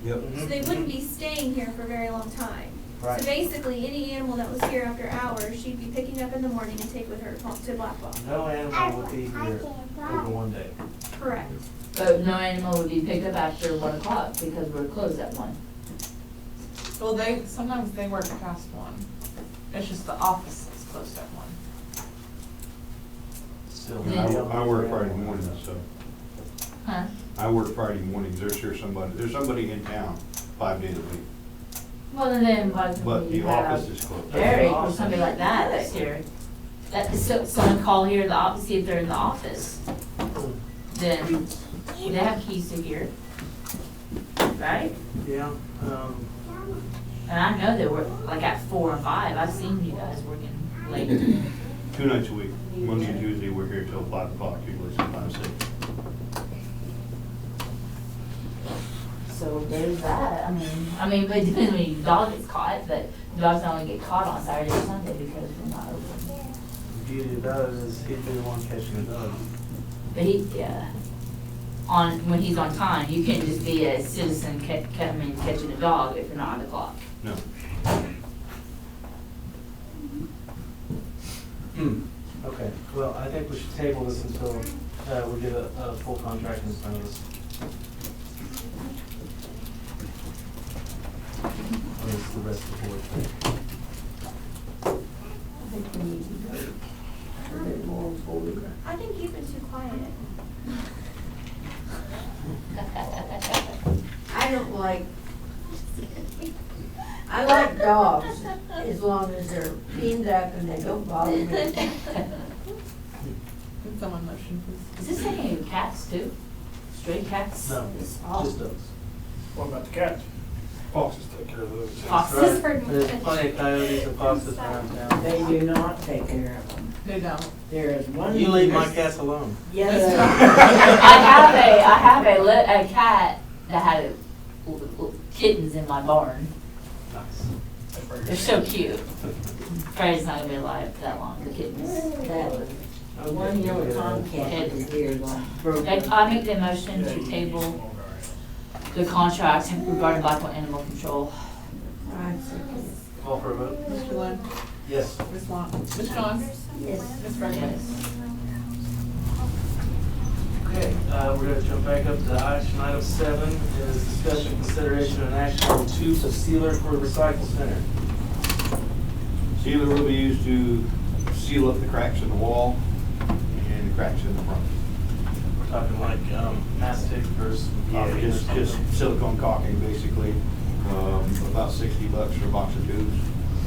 Yep. So they wouldn't be staying here for a very long time. Right. So basically, any animal that was here after hours, she'd be picking up in the morning and take with her to Blackwell. No animal would be here over one day. Correct. But no animal would be picked up after 1 o'clock because we're closed at 1. Well, sometimes they work past 1. It's just the office is closed at 1. Still. I work Friday mornings, so. Huh? I work Friday mornings, there's somebody in town 5 days a week, Well, then why but couldn't we the have office is closed. Eric or somebody like that that's here? So someone call here, the office, see if they're in the office. Then they have keys to here. Right? Yeah, And I know they work like at 4 and 5. I've seen you guys working late. 2 nights a week, Monday and Tuesday, we're here till 5 o'clock, usually sometimes 6. So there's that. I mean, but it depends when your dog gets caught, but the dogs only get caught on Saturday or Sunday because we're not open. the beauty about it is he'd be the one catching the dog. But when he's on time, you can't just be a citizen catching a dog if you're not on the clock. No. Okay, well, I think we should table this until we get a full contract in front of us. Or is the rest of the board think? I think we need to go a bit more forward. I think you've been too quiet. I like dogs, as long as they're cleaned up and they don't bother me. Can someone motion, please? Is this taking cats too? Stray cats? No, It's all- just dogs. What about the cats? Foxes take care of those. Foxes? There's plenty of coyotes and foxes around town. They do not take care of them. They don't. There is one. You leave my cats alone. Yes. I have a cat that had kittens in my barn. Nice. They're so cute. Freddy's not gonna be alive that long, the kittens. That one yellow tomcat is here, broke. I make the motion to table the contract regarding Blackwell Animal Control. Call for a vote? Mr. Lynn? Yes. Ms. Long? Ms. Johns? Yes. Ms. Braman? Yes. Okay, we're gonna jump back up to action item 7, is discussion, consideration, and action on tubes of sealer for recycle center. Sealer will be used to seal up the cracks in the wall and the cracks in the front. We're talking like mastic versus Yeah, concrete or just something. silicone caulking, basically, about $60 for a box of tubes.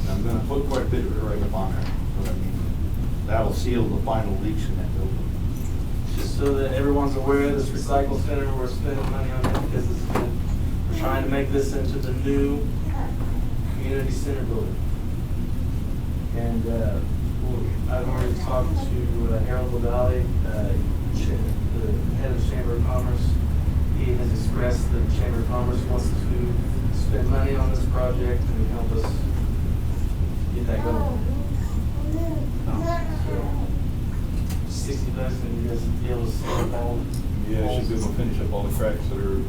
And I'm gonna put quite a bit of it right up on there, so that means that'll seal the final leaks in that building. Just so that everyone's aware, this recycle center, we're spending money on it because it's good. We're trying to make this into the new community center building. And I've already talked to Harold Ladali, the head of the Chamber of Commerce. He has expressed that the Chamber of Commerce wants to spend money on this project and help us get that going. So, $60 and you guys will be able to see it all. Yeah, I should be able to finish up all the cracks that are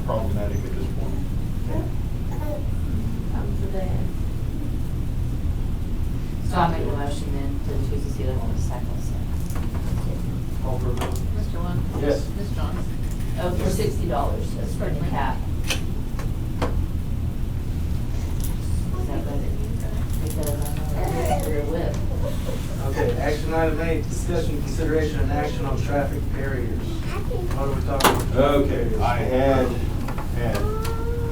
problematic at this point. So I make the motion then to choose to see the recycle center. Call for a vote. Mr. Lynn? Yes. Ms. Johns? Oh, for $60, that's for the cap. Is that what it is? Because I know they're a whip. Okay, action item 8, discussion, consideration, and action on traffic barriers. What are we talking about? Okay, I had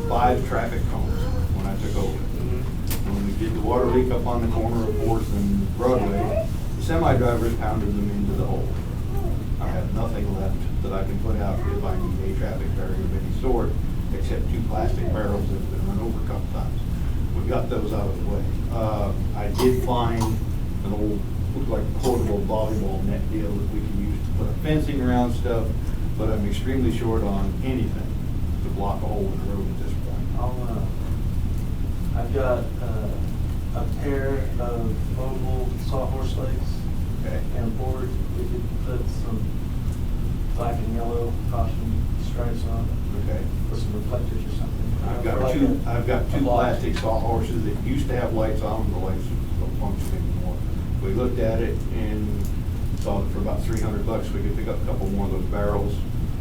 5 traffic cones when I took over. When we did the water leak up on the corner of 4th and Broadway, the semi-drivers pounded them into the hole. I have nothing left that I can put out if I need a traffic barrier of any sort, except 2 plastic barrels that have been run over a couple times. We got those out of the way. I did find an old, looked like a portable volleyball net deal that we can use to put fencing around stuff, but I'm extremely short on anything to block a hole in the road at this point. I've got a pair of mobile sawhorse legs Okay. and a board. We could put some black and yellow caution stripes on it. Okay. With some reflectors or something. I've For got like two. a- I've got a 2 block. plastic sawhorses that used to have lights on them. The lights don't function anymore. We looked at it and saw that for about $300 we could pick up a couple more of those barrels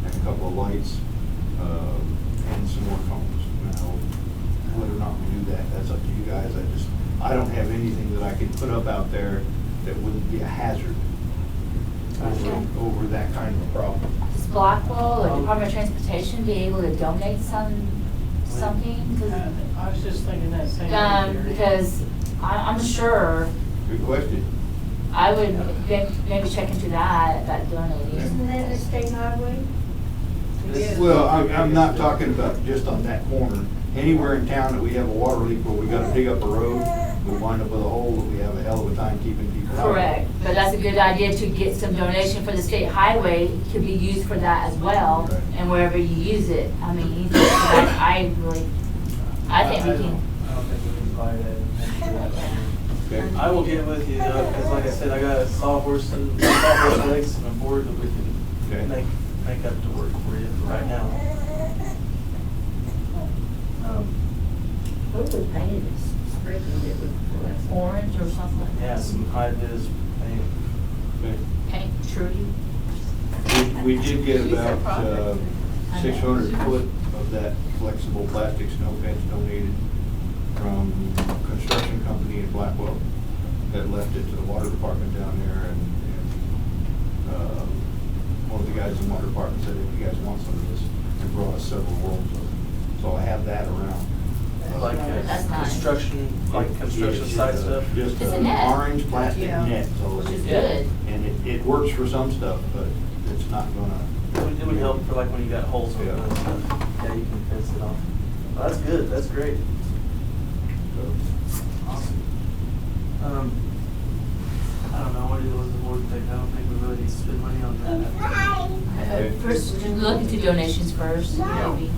and a couple of lights and some more cones. Now, whether or not we do that, that's up to you guys. I don't have anything that I could put up out there that wouldn't be a hazard over that kind of a problem. Does Blackwell or Department of Transportation be able to donate something? 'Cause, I was just thinking that same. because I'm sure Good question. I would maybe check into that donating. Isn't that a state highway? Well, I'm not talking about just on that corner. Anywhere in town that we have a water leak where we gotta dig up a road, we wind up with a hole that we have a hell of a time keeping people out. Correct, but that's a good idea to get some donation for the state highway, could be used for that as well, Right. and wherever you use it. I mean, I think we can. I don't think we can buy that. Okay. I will get with you though, because like I said, I got a sawhorse legs and a board that we Okay. can make up to work for you right now. What was painted, sprinkled it with Orange or something. Yeah, some high vis paint. Okay. Paint tree. We did get about 600 foot of that flexible plastic snow fence donated from a construction company in Blackwell that left it to the water department down there, and one of the guys in the water department said, if you guys want some of this, and brought us several rolls of it. So I have that around. Like That's nice. construction site stuff. Just It's a an net. orange plastic Yeah. net, so Which is it's, good. and it works for some stuff, but it's not gonna. It would help for like when you got holes in it and Yeah. stuff. Yeah, you can fence it off. Well, that's good, that's great. Awesome. I don't know, what do the board think? I don't think we really need to spend money on that. First, look into donations first, maybe.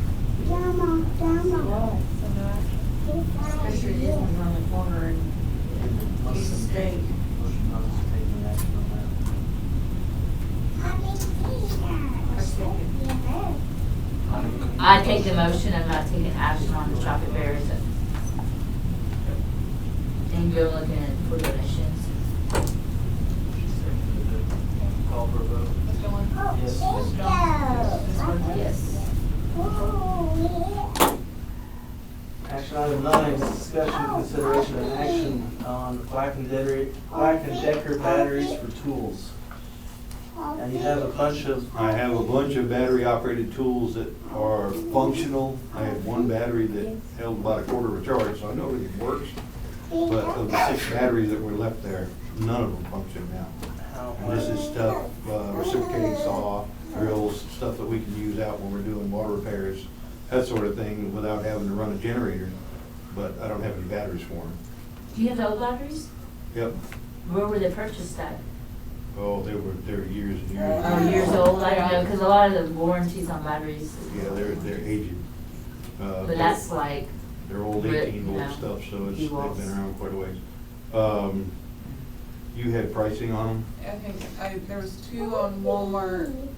Especially this one on the corner and piece of steak. Motion on taking action on that. I take the motion, I'm not taking action on the chocolate bears and go looking at for donations. Call for a vote. Mr. Lynn? Yes. Ms. Jones? Ms. Martin? Yes. Action item 9 is discussion, consideration, and action on Black and Decker batteries for tools. And you have a bunch of, I have a bunch of battery operated tools that are functional. I had one battery that held about a quarter of a charge, so I know it works. But of the 6 batteries that were left there, none of them function now. And this is stuff, reciprocating saw, drills, stuff that we can use out when we're doing water repairs, that sort of thing, without having to run a generator. But I don't have any batteries for them. Do you have the old batteries? Yep. Where were they purchased at? Oh, they were years and years. Oh, years old, I don't know, because a lot of the warranties on batteries. Yeah, they're aged. But that's like, They're old Rip, 18-volt no. stuff, so they've E-volts. been around quite a ways. You had pricing on them? I think there was 2 on Walmart, and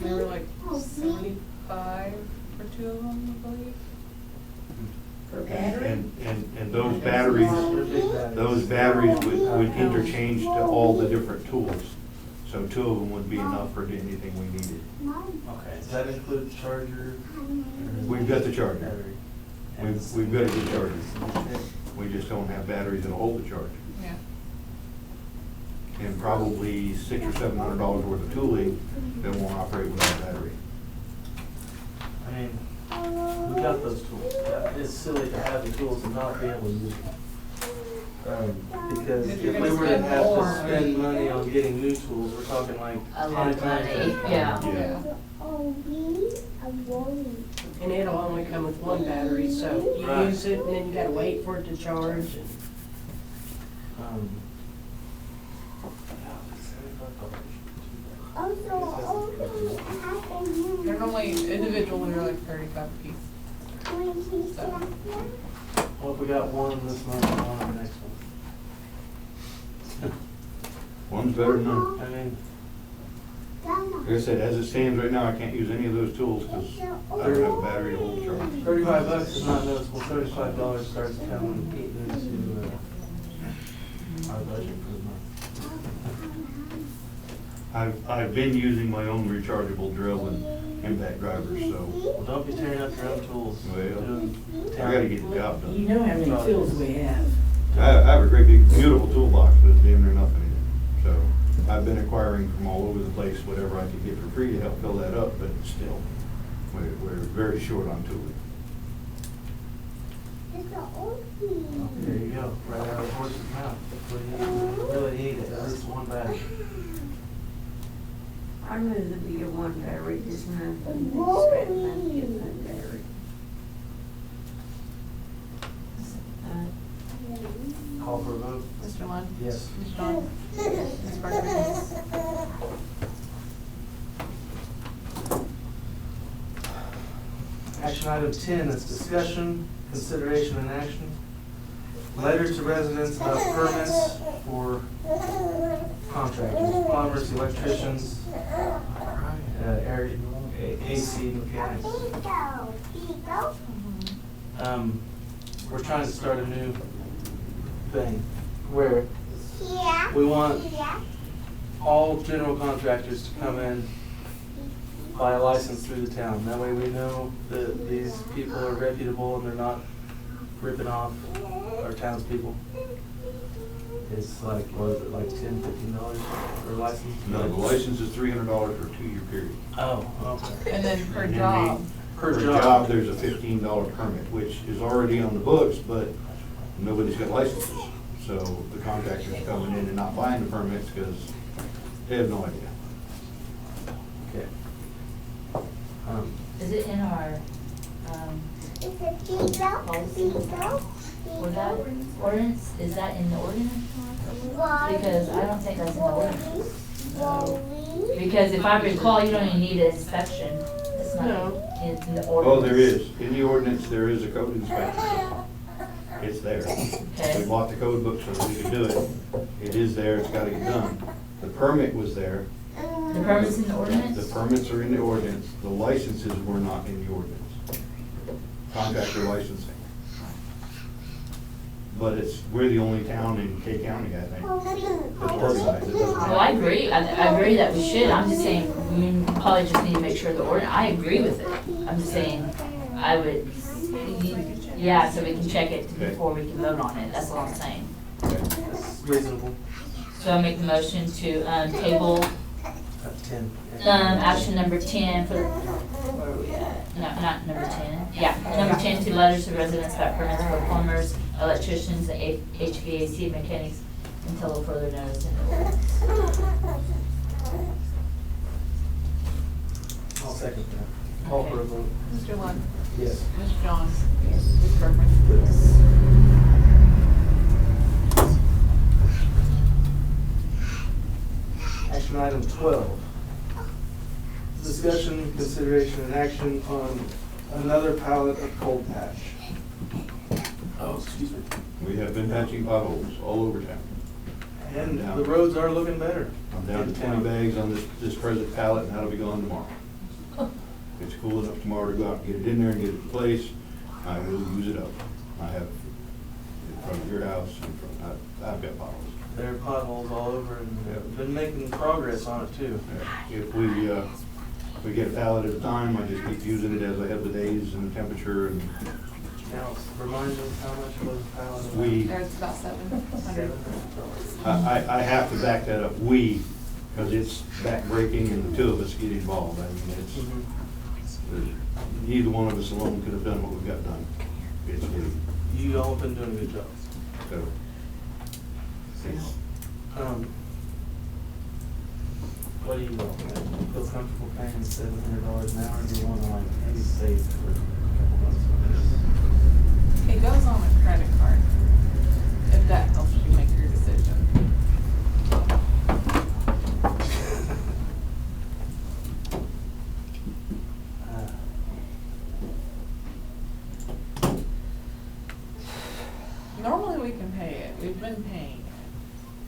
they were like 75 for 2 of them, I believe. For battery? And those batteries would interchange to all the different tools. So 2 of them would be enough for anything we needed. okay, does that include charger? We've got the charger. Battery. We've got a good charger. We just don't have batteries that'll hold the charger. Yeah. And probably $600 or $700 worth of tooling that won't operate without a battery. I mean, we got those tools. It's silly to have the tools and not be able to use them. Because If if you're we gonna were to spend have more. to spend money on getting new tools, we're talking like A 10 lot of times money, that. yeah. Yeah. And it'll only come with one battery, so you Right. use it and then you gotta wait for it to charge. And Um, They're only individually are like 35 a piece. So, Well, if we got one this month and one the next one. One's better than none. I mean, Like I said, as it stands right now, I can't use any of those tools because I don't have a battery to hold the charge. $35 is not noticeable, $35 starts coming into our budget for the month. I've been using my own rechargeable drill and impact drivers, so, Well, don't be tearing up your own tools. Well, Doing I gotta get the job done. You know how many tools we have. I have a great big beautiful toolbox with damn near nothing in it. So I've been acquiring from all over the place whatever I could get for free to help fill that up, but still, we're very short on tooling. There you go, right out of the horse's mouth. That's what you really need, at least one battery. I move that we get one battery this month and spend money get one battery. Call for a vote? Mr. Lund? Yes. Ms. John? Ms. Parker? Action item 10 is discussion, consideration, and action. Letter to residents about permits for contractors, plumbers, electricians, AC mechanics. We're trying to start a new thing where we want all general contractors to come in, buy a license through the town. That way we know that these people are reputable and they're not ripping off our townspeople. It's like, what is it, like $10, $15 for a license? No, the license is $300 for a 2-year period. Oh, okay. And then per And then job. Per job, job. there's a $15 permit, which is already on the books, but nobody's got licenses. So the contractor's coming in and not buying the permits because they have no idea. Okay. Is it in our, policy? Or that ordinance, is that in the ordinance? Because I don't think that's in the ordinance. Because if I recall, you don't even need an inspection. It's not in the ordinance. Oh, there is. In the ordinance, there is a code inspection. It's there. Okay. We bought the code book so that we could do it. It is there, it's gotta get done. The permit was there. The permit's in the ordinance? The permits are in the ordinance. The licenses were not in the ordinance. Contractor licensing. But we're the only town in K County, I think, that's organized. It doesn't have- Well, I agree, I agree that we should, I'm just saying, we probably just need to make sure the order, I agree with it. I'm just saying, I would, yeah, so we can check it before we can vote on it, that's all I'm saying. Reasonable. So I make the motion to, table, That's 10. action number 10 for, where are we at? No, not number 10, yeah, number 10 to letters to residents about permits for plumbers, electricians, HVAC mechanics, until further notice in the ordinance. I'll second that. Call for a vote. Mr. Lund? Yes. Ms. John? Ms. Parker? Action item 12. Discussion, consideration, and action on another pallet of cold patch. Oh, excuse me. We have been patching potholes all over town. And the roads are looking better. I'm down to 20 bags on this present pallet, and that'll be gone tomorrow. It's cool enough tomorrow to go out and get it in there and get it replaced. I will use it up. I have in front of your house, I've got potholes. There are potholes all over, and we've been making progress on it too. If we get a pallet at a time, I just keep using it as I have the days and the temperature and Now, remind us how much was a pallet of There's about 700. I have to back that up, because it's back breaking and the two of us get involved. I mean, neither one of us alone could have done what we've got done. It's we. You all have been doing a good job. So, What do you feel comfortable paying $700 an hour, or do you want to like maybe save for a couple months on this? It goes on a credit card, if that helps you make your decision. Normally we can pay it, we've been paying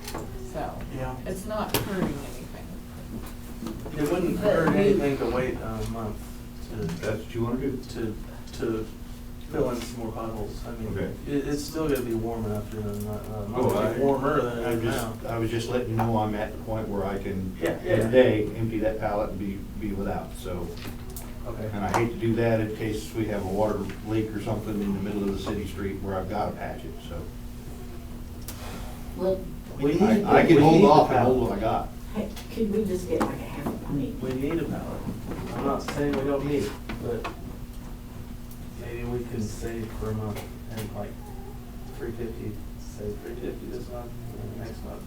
it, so Yeah. it's not hurting anything. It wouldn't hurt anything to wait a month That's what you wanna do? to fill in some more potholes. I mean, Okay. it's still gonna be warm enough, you know, Oh, not warmer than it I'm is just, now. I was just letting you know I'm at the point where I can, Yeah, in yeah. a day, empty that pallet and be without, so. Okay. And I hate to do that in case we have a water leak or something in the middle of the city street where I've gotta patch it, so. Well, I can hold off and hold what I got. hey, could we just get like a half, I mean, We need a pallet. I'm not saying we don't need it, but maybe we can save for a month and like $350, save $350 this month, and next month.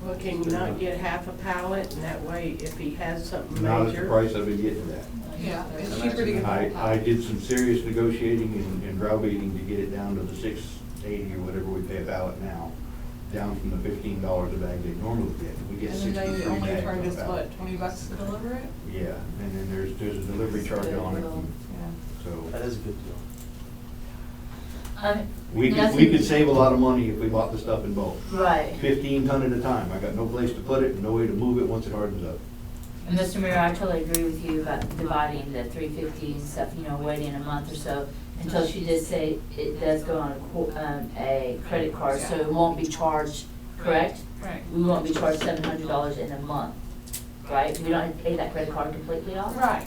Well, can you not get half a pallet, and that way, if he has something Not at the major? price I've been getting that. Yeah, it's cheaper to get the whole I pallet. did some serious negotiating and browbeating to get it down to the $6.80 or whatever we pay a pallet now, down from the $15 a bag they normally get. We get And 63 then they only bags charge on a us, pallet. what, $20 to deliver it? Yeah, and then there's a delivery charge on it, Yeah. so. That is a good deal. We nothing- could save a lot of money if we bought the stuff in bulk. Right. 15 ton at a time. I got no place to put it and no way to move it once it hardens up. And Mr. Mayor, I totally agree with you about dividing the $350 and stuff, you know, waiting a month or so, until she did say it does go on a credit card, so it won't be charged, correct? Right. We won't be charged $700 in a month, right? We don't have to pay that credit card completely off? Right,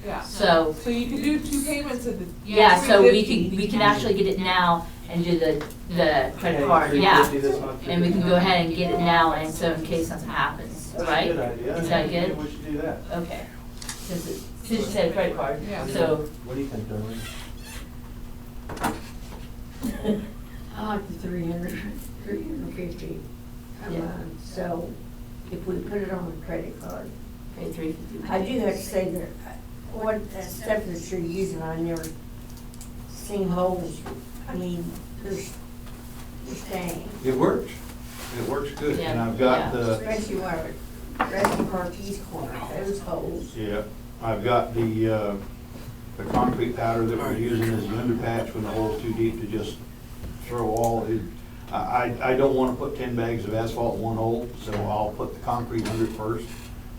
yeah. So, So you can do 2 payments of the. yeah, so we $350. can actually get it now and do the credit Hey, card, yeah. $350 this month, And we can go ahead and get it now, and so in case something happens, That's right? a good idea. Is that Maybe good? we should do that. Okay. Since you said a credit card, Yeah. so, What do you think, Darlene? I like the 350 a Yeah. month, so if we put it on a credit card. pay $350. I do have to say that, what, that stuff that you're using, I never seen holes, I mean, they're staying. It works. It works good. And Yeah, I've got yeah. the, Especially where, Rescue Park East corner, those holes. yeah, I've got the concrete powder that we're using as the underpatch when the hole's too deep to just throw all, I don't wanna put 10 bags of asphalt in one hole, so I'll put the concrete under it first,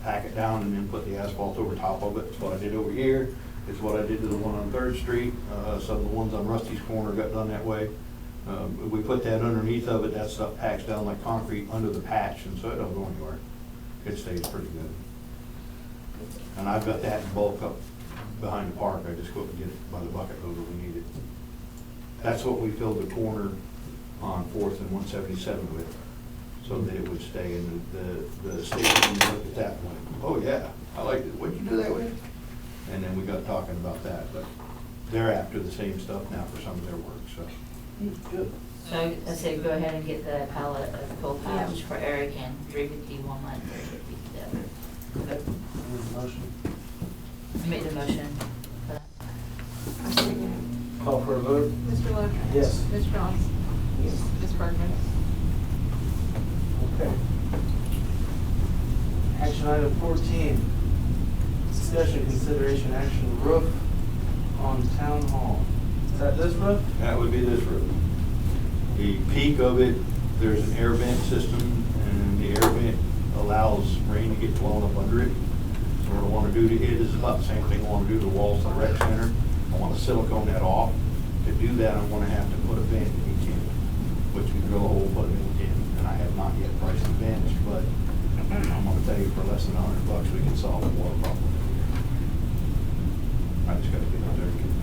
pack it down, and then put the asphalt over top of it. It's what I did over here. It's what I did to the one on 3rd Street. Some of the ones on Rusty's Corner got done that way. We put that underneath of it, that stuff packs down like concrete under the patch, and so it don't go anywhere. It stays pretty good. And I've got that in bulk up behind the park. I just go up and get it by the bucket load when we need it. That's what we filled the corner on 4th and 177 with, so that it would stay in the station. Looked at that and went, oh yeah, I like it. What'd you do that with? And then we got talking about that, but they're after the same stuff now for some of their work, so. Good. So I say go ahead and get the pallet of full pouch for Eric and $350 1 month, $350 the other. Okay. Need a motion? I made the motion for that. I think, Call for a vote? Mr. Loach? Yes. Ms. Jones? yes. Ms. Bergman? Okay. Action item 14, discussion, consideration, action, roof on town hall. Is that this roof? That would be this roof. The peak of it, there's an air vent system, and the air vent allows rain to get blown up under it. So what I want to do to it is about the same thing I want to do to the walls of the rec center. I want to silicone that off. To do that, I'm going to have to put a vent in each end, which we drill a hole, put a vent in. And I have not yet priced the vents, but I'm going to tell you for less than $100, we can solve the water problem here. I just got to get out there and get it done.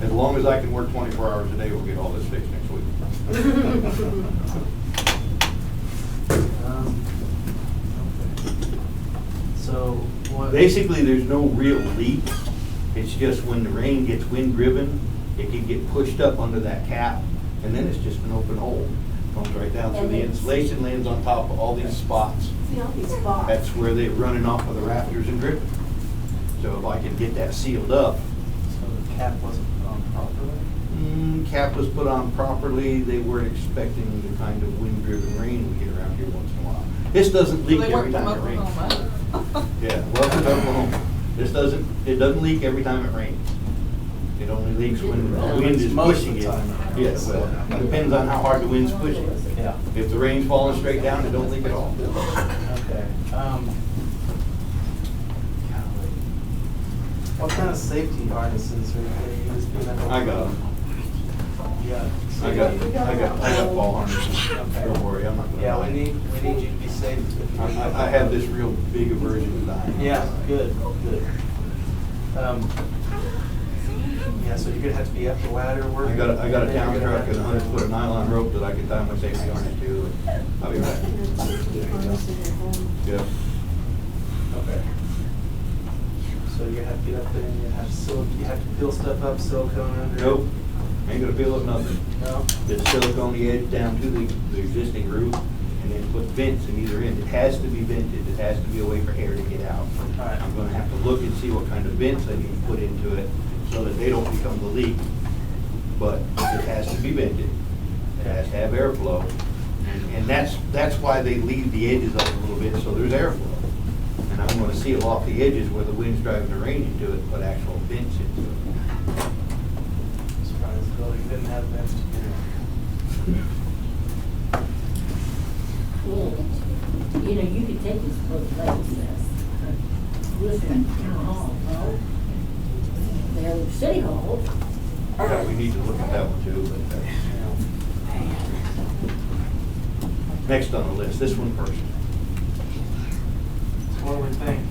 As long as I can work 24 hours a day, we'll get all this fixed next week. Okay. So what? Basically, there's no real leak. It's just when the rain gets wind driven, it can get pushed up under that cap, and then it's just an open hole. Comes right down through the insulation, lands on top of all these spots. See all these spots. That's where they're running off of the rafters and dripping. So if I can get that sealed up. So the cap wasn't put on properly? Cap was put on properly. They weren't expecting the kind of wind-driven rain we get around here once in a while. This doesn't leak every time it rains. Yeah, welcome to Oklahoma. It doesn't leak every time it rains. It only leaks when the wind is pushing it. Yeah, well, it depends on how hard the wind's pushing it. Yeah. If the rain's falling straight down, it don't leak at all. Okay. What kind of safety harnesses are you just being? I got them. Yeah. I got ball harnesses. Okay. Don't worry, I'm not gonna. Yeah, lie. we need you to be safe. I have this real big aversion to dying. Yeah, good. Yeah, so you're gonna have to be up the ladder working. I got a town truck and a 100-foot of nylon rope that I can tie my safety harness to. I'll be right. Yeah. Okay. So you have to get up there and you have to peel stuff up, silicone under. Nope, ain't gonna peel up nothing. No? Just silicone the edge down to the existing roof and then put vents in either end. It has to be vented, it has to be a way for air to get out. All right. I'm gonna have to look and see what kind of vents I need to put into it so that they don't become the leak. But it has to be vented, it has to have airflow. And that's why they leave the edges up a little bit so there's airflow. And I'm gonna seal off the edges where the wind's driving the rain into it, put actual vents into it. Surprised the building didn't have vents to Well, you know, you could take this both places. Listen, town hall, no? They're city hall. Yeah, we need to look at that one too, but next on the list, this one first. What do we think?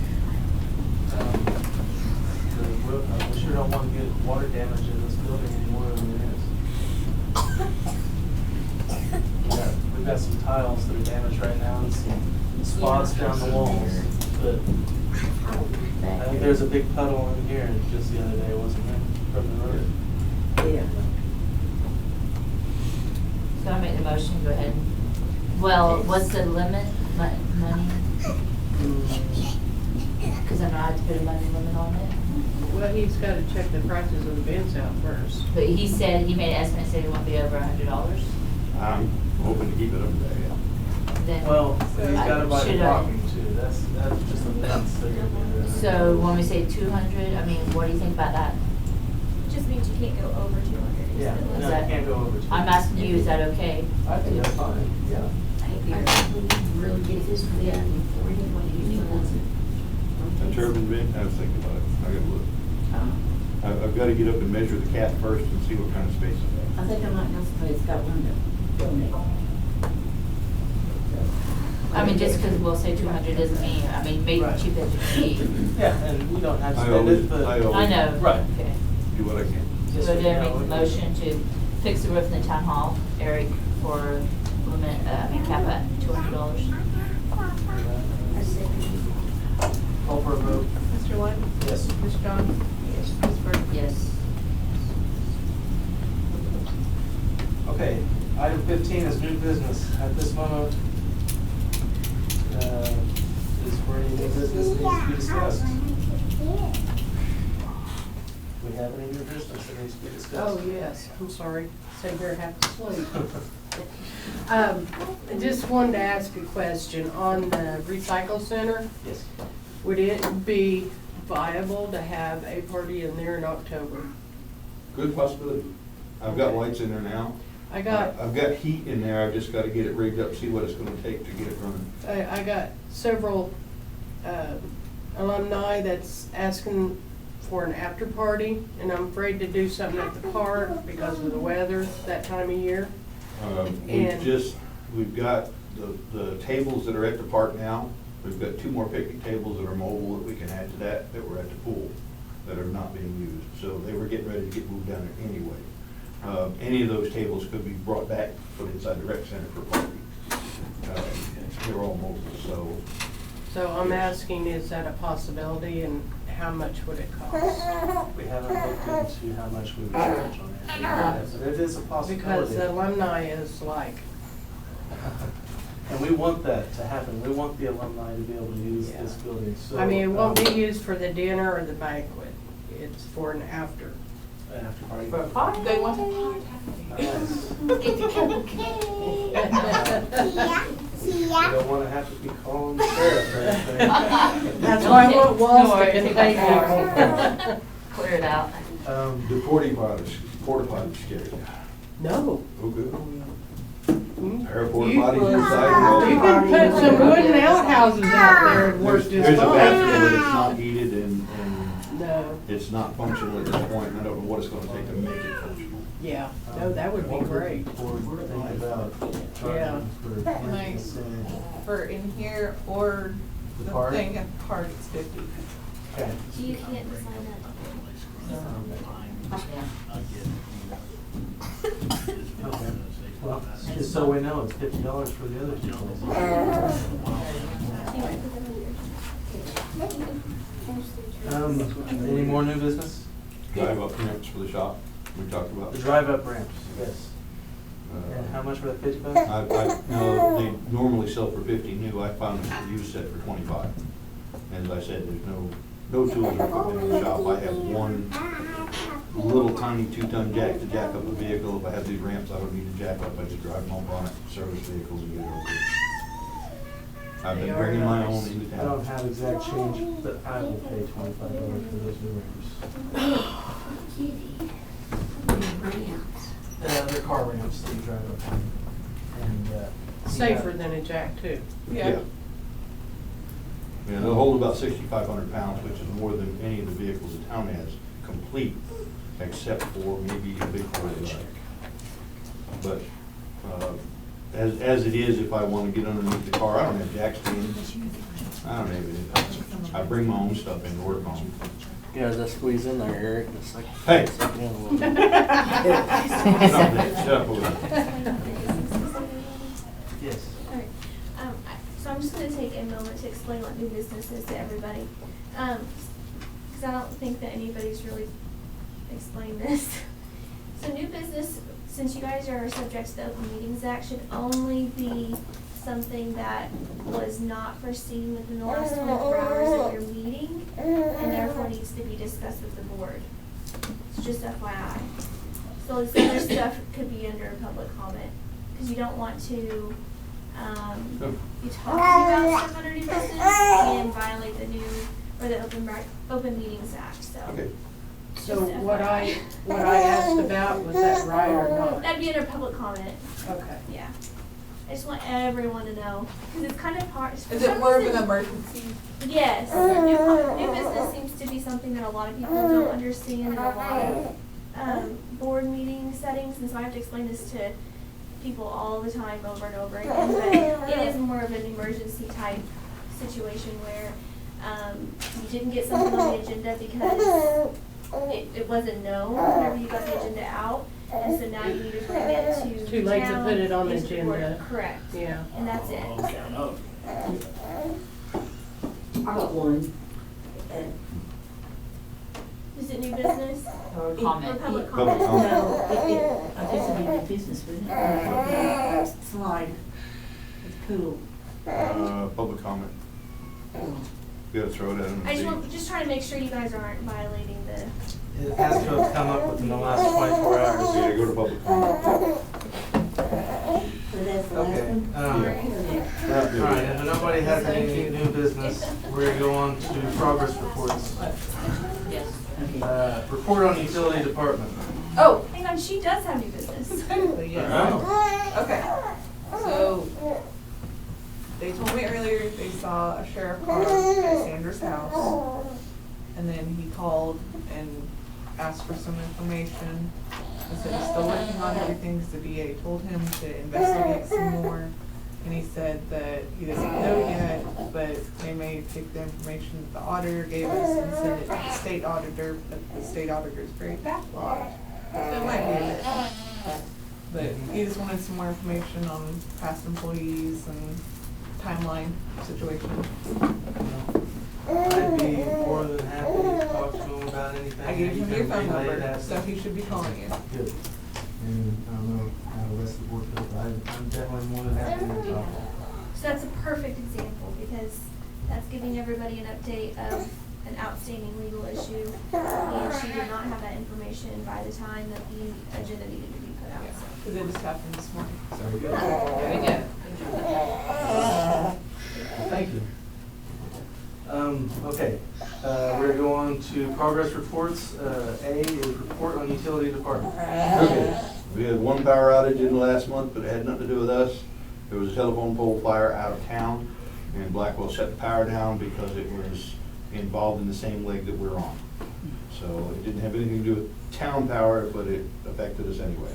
We sure don't want to get water damage in this building anymore than there is. We've got some tiles that are damaged right now and some spots down the walls. But I think there's a big puddle in here just the other day, wasn't there, from the road? Yeah. So I make the motion, go ahead. Well, what's the limit, money? Because I know I have to put a money limit on it. Well, he's gotta check the prices of the vents out first. But he said, he made an estimate, said it won't be over $100. I'm hoping to keep it up there, yeah. Then Well, he's got to buy the should I- parking too. That's just a fence. They're gonna do there. So when we say 200, I mean, what do you think about that? Just means you can't go over 200. Yeah, Is no, that- you can't go over to. I'm asking you, is that okay? I think that's fine, yeah. Really get this done before anybody uses it. A turbine vent, I was thinking about it, I gotta look. I've gotta get up and measure the cap first and see what kind of space it I think I might know somebody's got one to donate. I mean, just because we'll say 200 doesn't mean, I mean, maybe Right. cheap as it can be. Yeah, and we don't have to I spend always- it, but. I always- I know. Right. Okay. do what I can. Just So so then you make know, the motion to fix the roof in the town hall, Eric, for limit, cap at $200. Call for a vote. Mr. Wood? Yes. Ms. Jones? Yes. Ms. Bird? Yes. Okay, item 15 is new business. At this moment, is where any new business needs to be discussed. Do we have any new business that needs to be discussed? Oh, yes, I'm sorry, sat here half asleep. I just wanted to ask a question on the recycle center. Yes. Would it be viable to have a party in there in October? Good possibility. I've got lights in there now. I've got heat in there, I've just gotta get it rigged up, see what it's gonna take to get it running. I got several alumni that's asking for an after party, and I'm afraid to do something at the park because of the weather that time of year. We've we've got the tables that are at the park now. We've got 2 more picnic tables that are mobile that we can add to that were at the pool that are not being used. So they were getting ready to get moved down there anyway. Any of those tables could be brought back, put inside the rec center for parking. They're all mobile, so. So I'm asking, is that a possibility, and how much would it cost? We haven't looked into how much we would charge on it. But it is a possibility. Because the alumni is like, And we want that to happen. We want the alumni to be able to use this building, so. I mean, it won't be used for the dinner or the banquet. It's for an after. After party. For a party? They want a Nice. Get the cupcake. We don't wanna have to be calling the sheriff or anything. That's why I want walls Don't worry, to take contain that people. Clear it out. The porta potties scared you. No. Oh, good. There are porta You potties put- inside. You can put some wooden outhouses out there and work just There's a bathroom, but it's fine. not heated and No, it's not functional at this point, and I don't know what it's gonna take to make it functional. yeah, no, that would be great. Or think about Yeah. charging for Nice. maintenance and For in here or the the park. thing at the park, it's 50. Okay. You can't decide that. Okay. Well, just so we know, it's $50 for the other two places. Any more new business? Drive-up ramps for the shop, we talked about. The drive-up ramps, yes. And how much were they, $50? No, they normally sell for 50 new, I found them for used set for 25. As I said, there's no tools or equipment in the shop, I have one little tiny 2-ton jack to jack up a vehicle. If I have these ramps, I don't need to jack up, I just drive them over on it, service vehicles and get it over. I've been bringing my own into I don't town. have exact change, but I will pay $25 for those new ramps. They're car ramps that you drive up on. And, Safer than a jack too. Yeah, they'll hold about 6,500 pounds, which is more than any of the vehicles the town has complete, except for maybe a big Ford. But as it is, if I want to get underneath the car, I don't have jack stands. I don't have anything. I bring my own stuff in to work on. Yeah, just squeeze in there, Eric, just like. Hey. suck in a little bit. Shut up over there. Yes. Alright, so I'm just gonna take a moment to explain what new business is to everybody. Cause I don't think that anybody's really explained this. So new business, since you guys are subject to the Open Meetings Act, should only be something that was not foreseen within the last 24 hours of your meeting, and therefore needs to be discussed with the board. It's just FYI. So this other stuff could be under public comment, because you don't want to, be talking about stuff under new business and violate the new, or the Open Meetings Act, so. Okay. So what I asked about, was that right or not? That'd be under public comment, Okay. yeah. I just want everyone to know, because it's kind of hard. for Is some it more of reason- an emergency? Yes, new business seems to be something that a lot of people don't understand in a lot of board meeting settings, and so I have to explain this to people all the time, over and over again. But it is more of an emergency type situation where you didn't get something on the agenda because it wasn't known whenever you got the agenda out, and so now you need to bring it to Too late to town, put it on the into board. agenda. Correct. Yeah. And that's it, so. I got one. Is it new business? Or comment. Or public Public comment? comment. I guess it'd be new business, wouldn't it? Slide. It's cool. Public comment. You gotta throw it at them. I just trying to make sure you guys aren't violating the. It has to have come up within the last 24 hours. Yeah, go to public comment. So that's the last Okay, one? all right, if nobody has any new business, we're gonna go on to progress reports. Yes. Report on utility department. Oh, hang on, she does have new business. Technically, yes. Okay, so they told me earlier they saw a sheriff car at Sandra's house. And then he called and asked for some information. He said he's still working on everything because the DA told him to investigate some more. And he said that he doesn't know yet, but they may take the information that the auditor gave us and send it to the state auditor, but the state auditor is very backlogged. So it might be a bit. But he just wanted some more information on past employees and timeline situation. I'd be more than happy about anything? I gave him your phone Anything number, related to- so he should be calling you. Good. And I don't know how the rest of the board feels, but I'm definitely more than happy to talk. So that's a perfect example, because that's giving everybody an update of an outstanding legal issue, and she did not have that information by the time that the agenda needed to be put out, so. Because it just happened this morning. Very good. There we go. Thank you. Okay, we're gonna go on to progress reports. A is report on utility department. Okay. We had one power outage in the last month, but it had nothing to do with us. There was a telephone pole fire out of town, and Blackwell shut the power down because it was involved in the same leg that we're on. So it didn't have anything to do with town power, but it affected us anyway.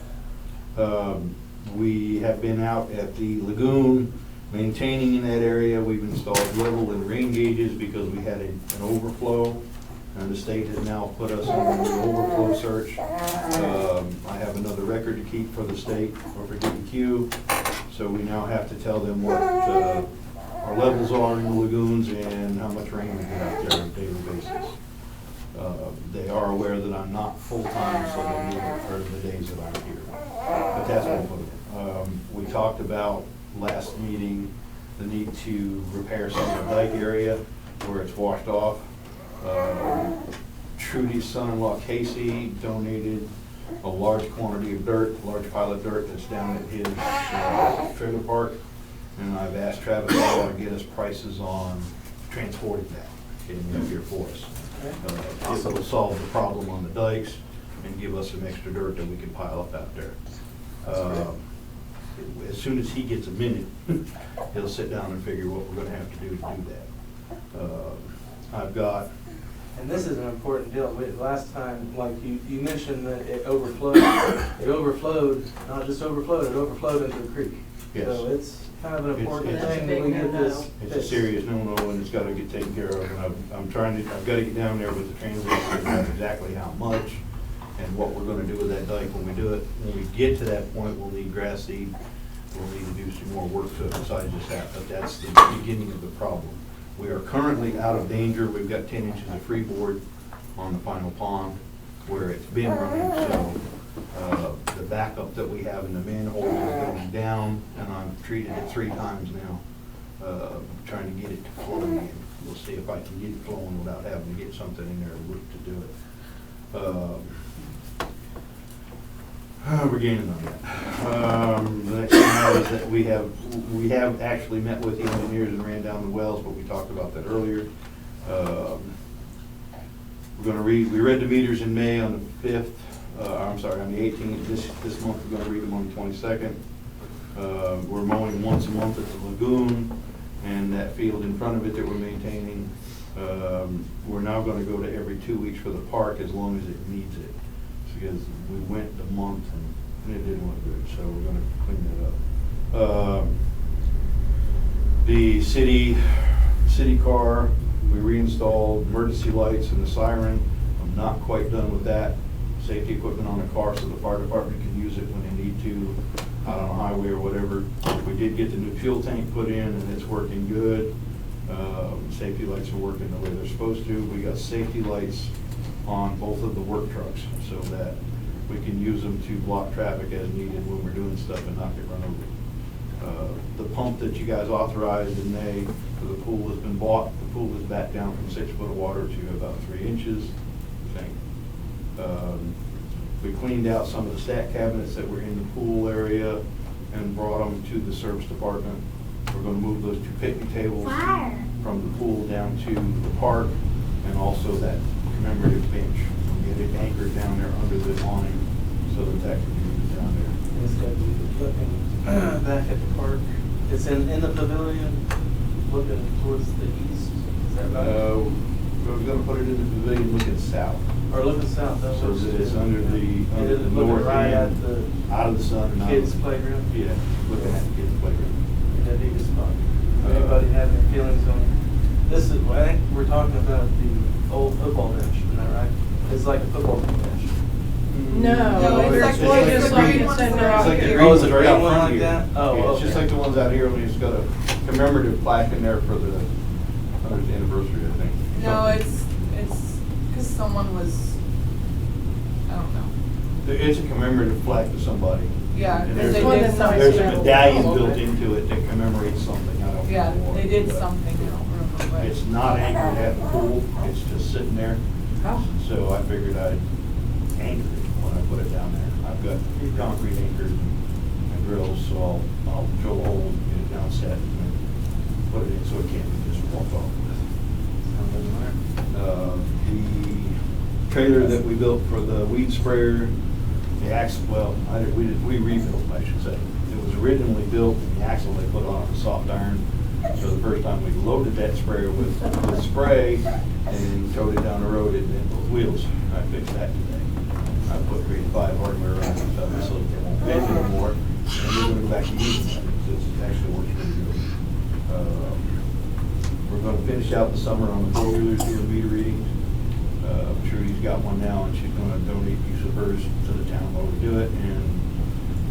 We have been out at the lagoon, maintaining in that area. We've installed level and rain gauges because we had an overflow, and the state has now put us on the overflow search. I have another record to keep for the state, or for DEQ, so we now have to tell them what our levels are in the lagoons and how much rain we get out there on a daily basis. They are aware that I'm not full-time, so they need it for the days that I'm here. But that's what we'll put it. We talked about last meeting the need to repair some of the dike area where it's washed off. Trudy's son-in-law Casey donated a large quantity of dirt, a large pile of dirt that's down at his trailer park. And I've asked Travis Law to get us prices on transporting that, getting it up here for us. It will solve the problem on the dikes and give us some extra dirt that we can pile up out there. As soon as he gets a minute, he'll sit down and figure what we're gonna have to do that. I've got. And this is an important deal. Last time, like you mentioned that it overflowed. It overflowed, not just overflowed, it overflowed into the creek. Yes. So it's kind of an important It's- thing that we get this. It's a serious no-no, and it's gotta get taken care of, and I've gotta get down there with the transition, and know exactly how much, and what we're gonna do with that dike when we do it. When we get to that point, we'll need grass seed, we'll need to do some more work to it besides just that, but that's the beginning of the problem. We are currently out of danger. We've got 10 inches of freeboard on the final pond where it's been running, so the backup that we have in the manhole is going down, and I've treated it 3 times now, trying to get it to flow again. We'll see if I can get it flowing without having to get something in there to do it. We're gaining on that. The next thing is that we have actually met with the engineers and ran down the wells, but we talked about that earlier. We read the meters in May on the 5th, on the 18th. This month we're gonna read them on the 22nd. We're mowing once a month at the lagoon and that field in front of it that we're maintaining. We're now gonna go to every 2 weeks for the park as long as it needs it. Because we went the month and it didn't look good, so we're gonna clean that up. The city car, we reinstalled emergency lights and the siren. I'm not quite done with that. Safety equipment on the car so the fire department can use it when they need to, out on the highway or whatever. We did get the new fuel tank put in and it's working good. Safety lights are working the way they're supposed to. We got safety lights on both of the work trucks so that we can use them to block traffic as needed when we're doing stuff and not get run over. The pump that you guys authorized in May for the pool has been bought. The pool is back down from 6 foot of water to about 3 inches, I think. We cleaned out some of the stat cabinets that were in the pool area and brought them to the service department. We're gonna move those 2 picnic tables from the pool down to the park, and also that commemorative bench. We'll get it anchored down there under the awning so that that can be used down there. It's gonna be looking back at the park. It's in the pavilion, looking towards the east. Is that right? We're gonna put it in the pavilion looking south. Or looking south, that So works. that it's under the Looking north right end, at the out of the sun and out of kids' the. playground. Yeah, looking at the kids' playground. That'd be a good spot. Anybody have any feelings on this? I think we're talking about the old football bench, isn't that right? It's like a football bench. No, it's like just one like of the green ones it's that are out It's like the here. green Oh, it's a ones right green out one front like here. that? Oh, Yeah, it's just okay. like the ones out here, only it's got a commemorative plaque in there for the 100th anniversary, I think. No, it's Cause someone was, I don't know. It's a commemorative flag to somebody. Yeah, And because there's they a- did something. There's a medallion built into it that commemorates something, I don't know Yeah, what. they did but something, I don't remember what. It's not anchored at the pool, it's just sitting there. Oh. So I figured I'd anchor it when I put it down there. I've got concrete anchors and drills, so I'll drill a hole, get it down set, and put it in so it can't be just walked off with. The trailer that we built for the weed sprayer, the axle, well, we rebuilt, I should say. It was originally built, and the axle they put on was soft iron. So the first time we loaded that sprayer with spray and towed it down the road, it bent both wheels. I fixed that today. I put 3-5 hardware on it, so it won't bend anymore. And we're gonna go back to using it. It actually works pretty good. We're gonna finish out the summer on the four-wheelers doing meter readings. Trudy's got one now, and she's gonna donate use of hers to the town while we do it, and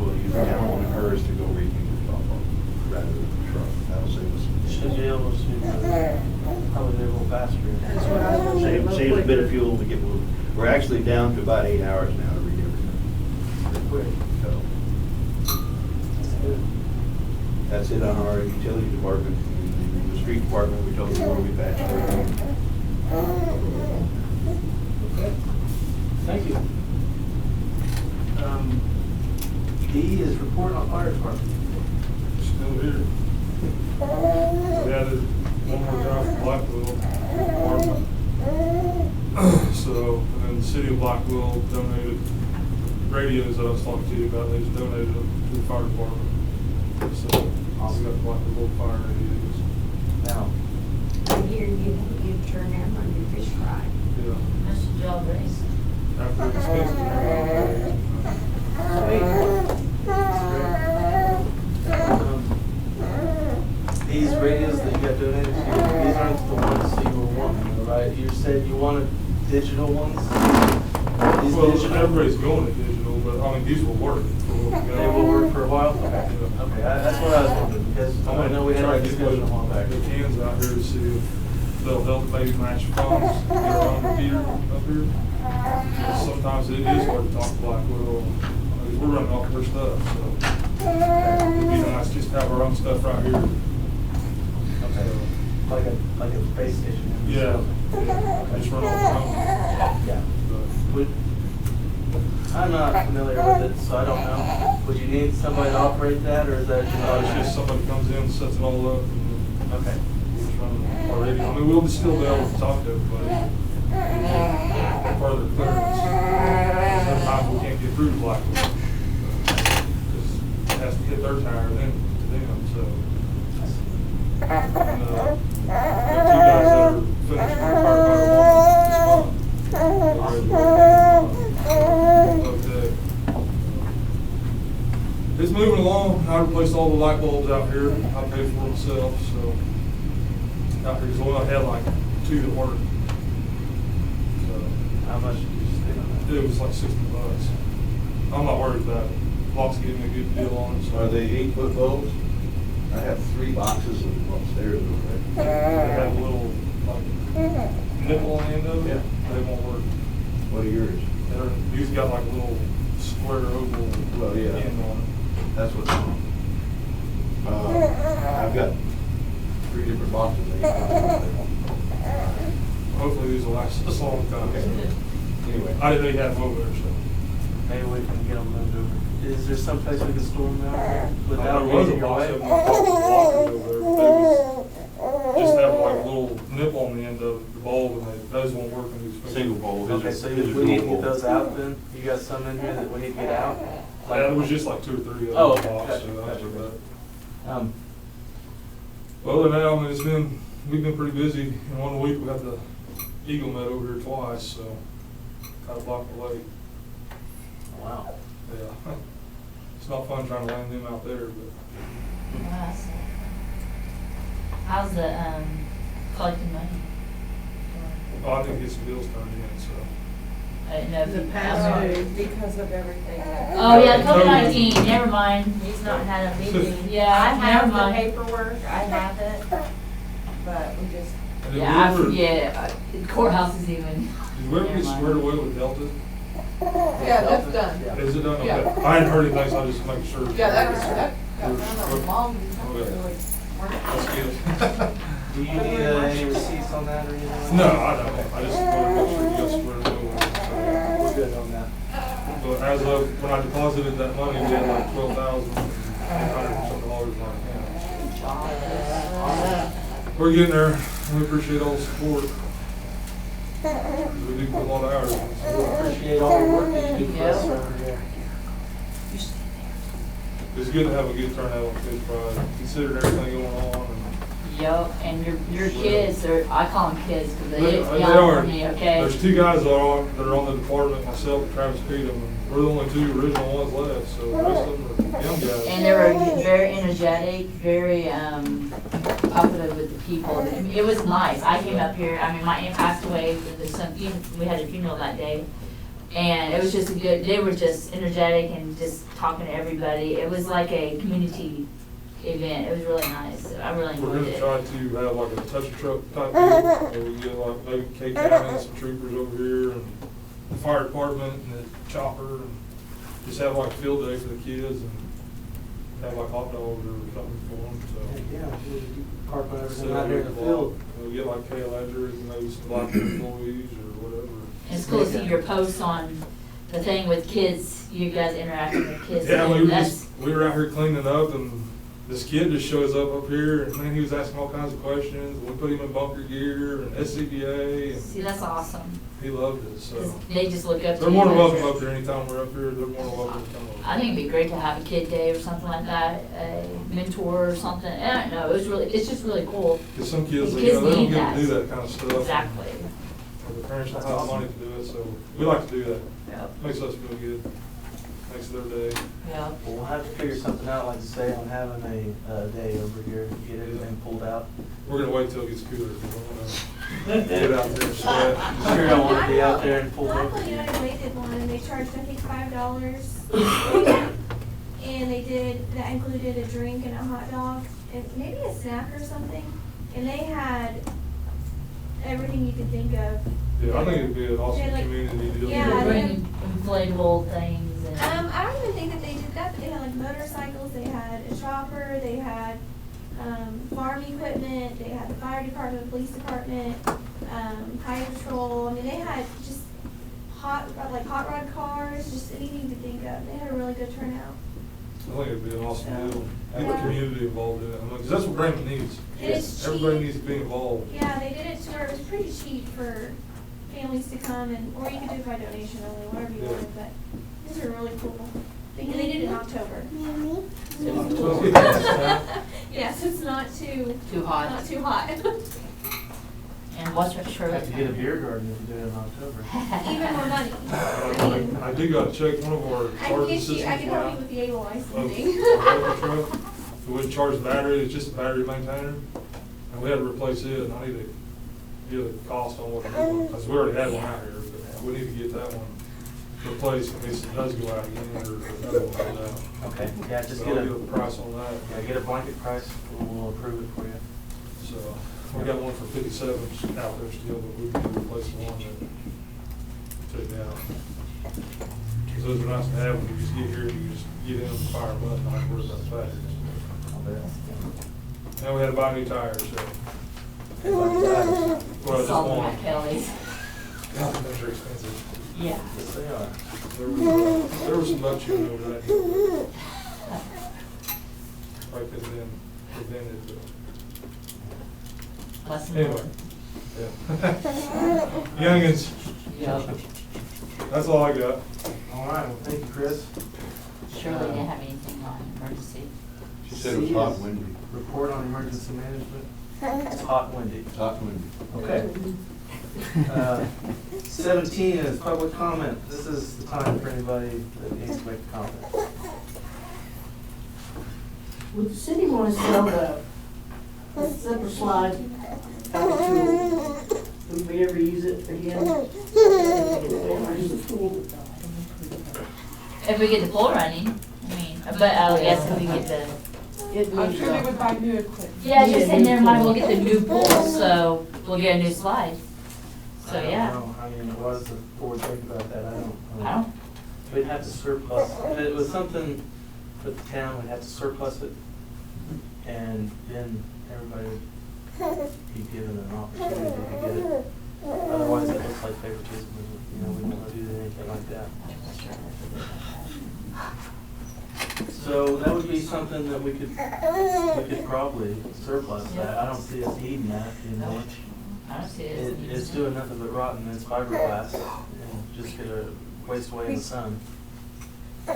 we'll use the town one of hers to go read meters off of, rather than the truck. That'll save us. Should be able to, probably a little faster. That's what I was gonna say. Saves a bit of fuel to get moving. We're actually down to about 8 hours now to read everything. Pretty quick. So, That's good. that's it on our utility department. The street department, we told them where we patched everything. Okay. Thank you. D is report on fire department. Still here. We added one more guy from Blackwell department. So, and then the city of Blackwell donated radios that I was talking to you about. They just donated them to the fire department. So, we got Blackwell fire radios. Now, I hear you turn them on your fish fry. Yeah. That's the job, Grace. After the expenses and everything. these radios that you got donated to, these aren't the ones that you were wanting, right? You said you wanted digital ones? These Well, digital? everybody's going to digital, but I mean, these will work. They will work for a while? Okay, that's what I was wondering, because I know we had a discussion a while back. The cans out here to see if they'll help maybe match phones, get our own repeater up here. Sometimes it is hard to talk to Blackwell, because we're running off their stuff, so. It'd be nice just to have our own stuff right here. Okay, like a space station. Yeah, just run off our own. Yeah. But I'm not familiar with it, so I don't know. Would you need somebody to operate that, or is that just? it's just somebody comes in, sets it all up, and Okay. we just run our radio. I mean, we'll still be able to talk to everybody. Further clearance. Sometimes we can't get through to Blackwell. Because it has to hit their tower then to them, so. And, we have 2 guys that are finishing their firefighter one this month. Okay. It's moving along. I replaced all the light bulbs out here. I paid for it myself, so. Out here, we only had like 2 that worked. How much did you spend on that? It was like $60. I'm not worried about it. Lots gave me a good deal on it. So. Are they 8-foot bulbs? I have 3 boxes of them upstairs. They have a little like nipple on the end of it. Yeah. They won't work. What are yours? These got like a little square oval Well, yeah. end on it. That's what's wrong. I've got 3 different boxes. Hopefully these will last us a long time. Okay. Anyway. I didn't know you had them over there, so. Maybe we can get them moved over. Is there some place we can store them out there without There was a getting your box way? of them, like lockers over there, but they just have like a little nip on the end of the bulb, and those won't work in these. Single bulb. Okay, so we need to get those out then? You got some in here that we need to get out? Yeah, it was just like 2 or 3 of them. Oh, in the okay, box, gotcha, so that's gotcha. about it. Well, and now, I mean, we've been pretty busy. In 1 week, we got the eagle met over here twice, so kind of blocked the lake. Wow. Yeah. It's not fun trying to land them out there, but. How's the, collecting money? Oh, I didn't get some bills turned in, so. I didn't know if The you. past due. Because of everything. Oh, yeah, COVID-19, never mind. He's not had a meeting. Yeah, I have never the mind. paperwork, I have it, but we just And did Yeah, I we ever- forget, the courthouse is even. Did we ever get squared away with Delta? Yeah, that's done. Yeah. Is it done? Okay. Yeah. I hadn't heard anything, so I just make sure. Yeah, that got done a long time Okay. ago. That's good. Do you need any receipts on that or anything? No, I don't. I just want to make sure you got squared away with it. So, We're good on that. but as of when I deposited that money, we had like $12,800 some dollars in our account. We're getting there. We appreciate all the support. We do put a lot of hours in. We So appreciate all the work that you do for us Yeah. over here. it's good to have a good turnout on Fish Pride, considering everything going on. Yup, and your kids are, I call them kids because They they are. young for me, okay? There's two guys that are on the department, myself and Travis Petum, and we're the only two original ones left, so the rest of them are young guys. And they were very energetic, very popular with the people. I mean, it was nice. I came up here, I mean, my aunt passed away, we had a funeral that day. And it was just they were just energetic and just talking to everybody. It was like a community event. It was really nice. I really We're enjoyed gonna it. try to have like a touch truck type deal, where we get like maybe K County and some troopers over here, and the fire department and the chopper, and just have like a field day for the kids, and have like hot dogs or something for them, so. Yeah, we park everything So out here in the field. we get like K Ledgers and maybe some black employees or whatever. And it's cool to see your posts on the thing with kids, you guys interacting with kids. Yeah, and we were out here cleaning up, and this kid just shows up here, and man, he was asking all kinds of questions. We put him in bunker gear and SCBA, and See, that's awesome. he loved it, so. 'Cause they just look up to you. They're more than welcome up here anytime we're up here. They're more than welcome to come over. I think it'd be great to have a kid day or something like that, a mentor or something. I don't know, it's just really cool. Because some kids, The they kids don't need get to do that. that kind of stuff. Exactly. Or the parents don't have the money to do it, so we like to do that. Yep. Makes us feel good. Makes their day. Yeah. Well, we'll have to figure something out, like you say, on having a day over here, get everything pulled out. We're gonna wait till it gets cooler. We don't wanna get out there and sweat. You sure don't want to be out there and pull over? Blackpool United Way did one, and they charged, I think, $5. And that included a drink and a hot dog, and maybe a snack or something. And they had everything you could think of. Yeah, I think it'd be an awesome Yeah, like- community deal. Yeah, They're they- bringing inflatable things and. I don't even think that they did that, but they had like motorcycles, they had a chopper, they had, farm equipment, they had the fire department, police department, highway patrol, I mean, they had just hot rod cars, just anything to think of, they had a really good turnout. I think it'd be an awesome deal. Get the Yeah. community involved in it. I mean, 'cause that's what Braman needs. And it's Everybody cheap. needs to be involved. Yeah, they did it to where it was pretty cheap for families to come and, or you could do it by donation only, whatever you Yeah. wanted, but these are really cool. And they did it in October. Yeah, so it's not too. Too hot. Not too hot. And what's your shirt? Have to get a beer garden if you do it in October. Even more money. I mean, I do gotta check one of our I can sergeant get you, I assistants can help you out with the able of licensing. our other truck. We wouldn't charge the battery, it's just a battery maintainer. And we had to replace it, and I need to get a cost on what it is, because we already had one out here, but we need to get that one replaced in case it does go out again, or another one goes out. Okay, yeah, just So get I'll a, get a price on that. yeah, get a blanket price, we'll approve it for you. So, we got one for 57 out there still, but we can replace the one that took it out. Because those are nice to have, when you just get here, you just get in, fire a button, not worry about the batteries. I'll bet. And we had to buy new tires, so. Well, just Saw them one. at Kelly's. God, those are expensive. Yeah. Yes, they are. There was some buck shooting over that. Probably could have been prevented, but Lesson anyway. learned. Yeah. Youngins, Yeah. that's all I got. All right, well, thank you, Chris. Shirley didn't have anything on emergency. She said it was hot and windy. Report on emergency management. It's hot and windy. It's hot and windy. Okay. 17 is public comment. This is the time for anybody that needs to make a comment. Would the city want to sell the zipper slide out to, would we ever use it again? If we get the pool running, I mean, but I guess if we get the, It I'm needs sure they a- would buy new equipment. yeah, just saying, never mind, we'll get the new pool, so we'll get a new slide. So, I don't yeah. know. I mean, what does the board think about that? I don't, We'd have to surplus, if it was something for the town, we'd have to surplus it, and then everybody would be given an opportunity to get it. Otherwise, it looks like favoritism, you know, we don't want to do anything like that. So that would be something that we could probably surplus. I don't see us needing that, you know. I don't see it. It's doing nothing but rotting, it's fiberglass, and just gonna waste away in the sun. I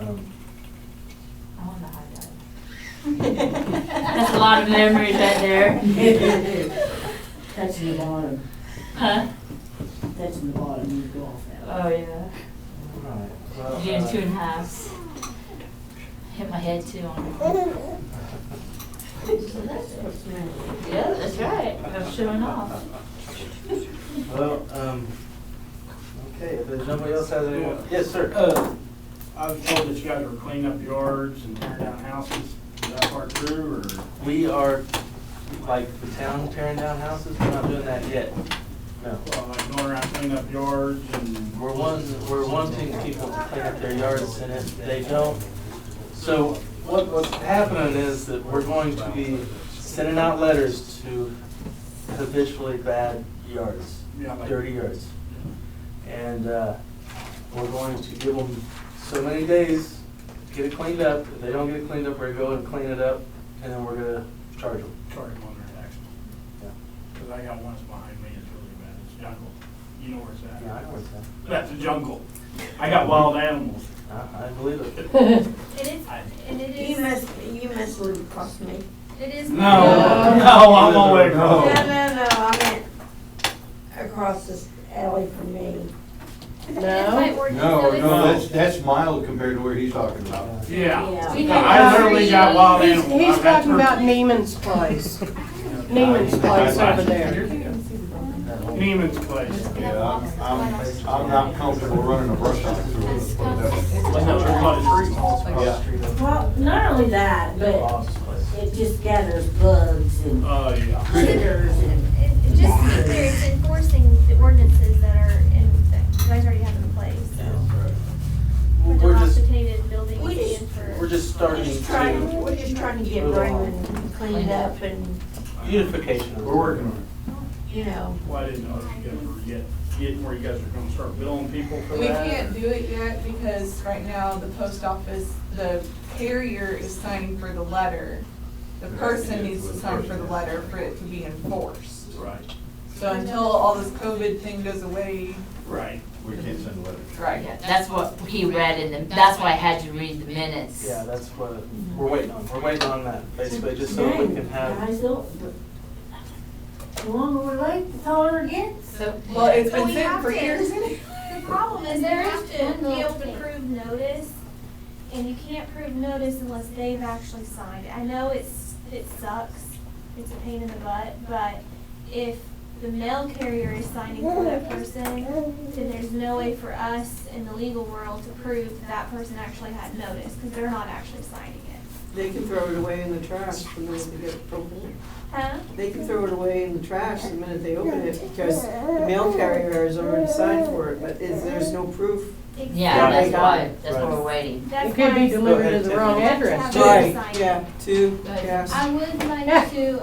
want the high dive. That's a lot of memories right there. That's in the bottom. Huh? That's in the bottom, you go off that. Oh, yeah. Right. Well, Doing 2.5s. Hit my head too on it. Yeah, that's right. I was showing off. Well, okay, if there's nobody else has any more. Yes, sir. I was told that you guys were cleaning up yards and tearing down houses. Is that part true, or? We are, like, the town tearing down houses, we're not doing that yet. No. Well, like going around cleaning up yards and? We're wanting people to clean up their yards, and if they don't. So what's happening is that we're going to be sending out letters to habitually bad yards, Yeah, like- dirty yards. And we're going to give them so many days to get it cleaned up. If they don't get it cleaned up, we're going to go and clean it up, and then we're going to charge them. Charge them on their taxes. Yeah. Because I got one that's behind me, it's really bad, it's jungle. You know where it's at? Yeah, I know what's that. That's a jungle. I got wild animals. I believe it. It is, and it You must live across me. it is. No, I'm all the way across. No, I meant across this alley from me. No, that's mild compared to where he's talking about. Yeah. Yeah. I literally got wild animals. He's I've had talking about turkeys. Neiman's place. Neiman's place over there. Neiman's place. Yeah, I'm not comfortable running a brush hog through it. put it that way. Wasn't that a lot of trees? Yeah. Well, not only that, but it just gathers bugs and Oh, yeah. critters and. It just, it's enforcing the ordinances that are in, that you guys already have in place, so. We're just, Dilapidated buildings We just- and for. we're just starting We're just trying to get Braman cleaned up and, unification. We're working on you know. Well, I didn't know if you guys were getting where you guys are gonna start billing people for We that. can't do it yet because right now the post office, the carrier is signing for the letter. The person needs to sign for the letter for it to be enforced. Right, So until all this COVID thing goes away, right. We can't send letters. right. Yeah, that's what he read in the, that's why I had to read the minutes. Yeah, that's what we're waiting on. We're waiting on that, basically, just so we can have. Guys, the longer we're late, the taller it gets. So, Well, it's But been we sitting have for to- years. The problem is you have to be able to prove notice, and you can't prove notice unless they've actually signed it. I know it sucks, it's a pain in the butt, but if the mail carrier is signing for that person, then there's no way for us in the legal world to prove that person actually had notice, because they're not actually signing it. They can throw it away in the trash the minute they get it open. Huh? They can throw it away in the trash the minute they open it because the mail carrier has already signed for it, but there's no proof. yeah, that's Right. why, that's why we're waiting. That's It could why be I- delivered to the Go wrong ahead, Tim. address. You have to sign it. Yeah, two, yes. I would like to,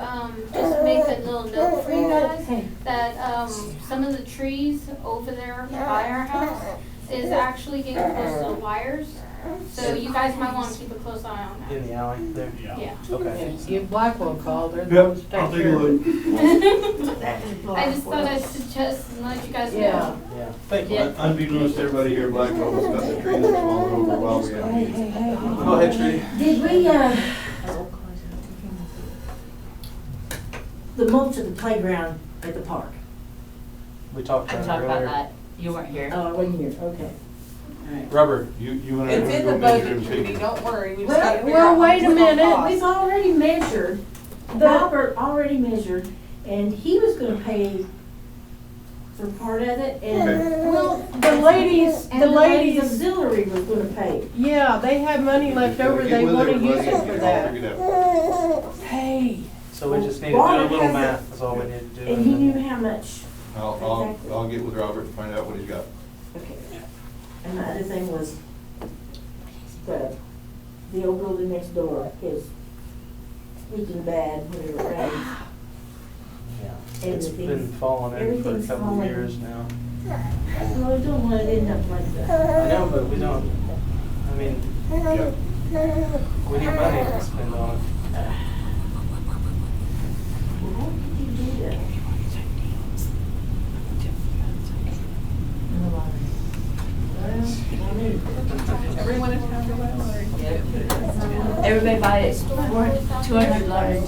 just make a little note for you guys, that, some of the trees over there by our house is actually getting close to the wires. So you guys might wanna keep a close eye on that. In the alley there? Yeah. Okay. Give Blackwell a call, they're the ones Yep, to I'll take take a care of it. look. I just thought I'd suggest and let you guys know. Yeah. Yeah, thank you. Yeah. Unbeknownst to everybody here, Blackwell's got the tree that's fallen over while we have Hey, meetings. hey, hey. Go ahead, Trudy. Did we, the mulch at the playground at the park? We talked I about talked it about earlier. that. You weren't here. Oh, I wasn't here, okay. All right. Rubber. You and I It's are in gonna the go measure budget, and Trudy, see. don't worry, we just gotta figure Well, out wait a what's it gonna minute. cost. We've already measured, Robert already measured, and he was gonna pay for part of it, and, Okay. Well, the ladies, and the ladies auxiliary was gonna pay. yeah, they have money left over, Get they with wanna everybody use it and for get it all that. figured out. Hey. So So we just need to do a little math, that's all we need to do. And he knew how much. I'll get with Robert and find out what he's got. Okay. And the other thing was the old building next door is leaking bad whenever it rains. Yeah, it's been falling in for a couple of years now. Well, we don't want it to end up like that. I know, but we don't, I mean, we need money to spend on it. Well, how could you do that? Everyone in town to well, or? Everybody buy it, 200 large.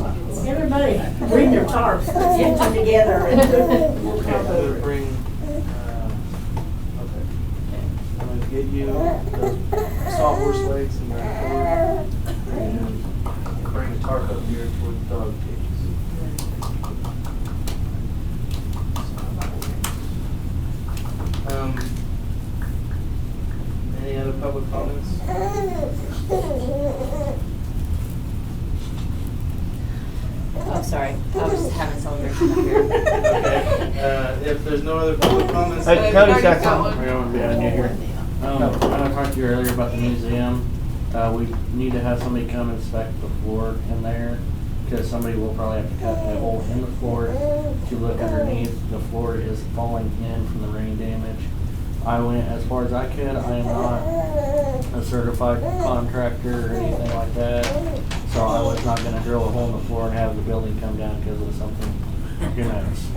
Everybody bring their tarps, get them together and we'll Okay, talk I'm over gonna it. bring, okay. I'm gonna get you the sawhorse legs and the cord, and bring a tarp up here for the dog cages. Any other public comments? Oh, sorry, I was having celebration up here. Okay, if there's no other public comments. Hey, Cody's got got something. We're going to be on you here. I talked to you earlier about the museum. We need to have somebody come inspect the floor in there, because somebody will probably have to cut a hole in the floor to look underneath. The floor is falling in from the rain damage. I went as far as I could. I am not a certified contractor or anything like that, so I was not gonna drill a hole in the floor and have the building come down because of something, who knows.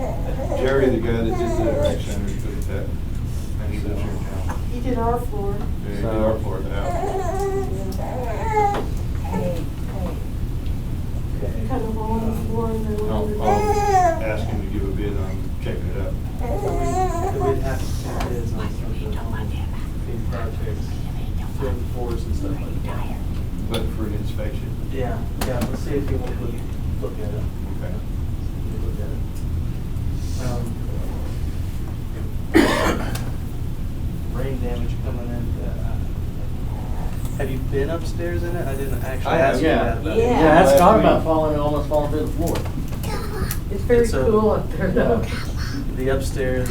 Jerry, the guy that did the rec center, is good at that, and he lives here in town. He did our floor. Yeah, he did our floor at the house. Cut a hole in the floor and then. I'll ask him to give a bid on checking it out. We'd have to do bids on some of the big projects, field floors and stuff like that. But for an inspection. Yeah, let's see if you want to look at it. Okay. Look at it. Rain damage coming in. Have you been upstairs in it? I didn't actually I have, ask you yeah. that. About Yeah. it. Yeah, that's talking about almost falling through the floor. It's very It's a- cool up there though. The upstairs,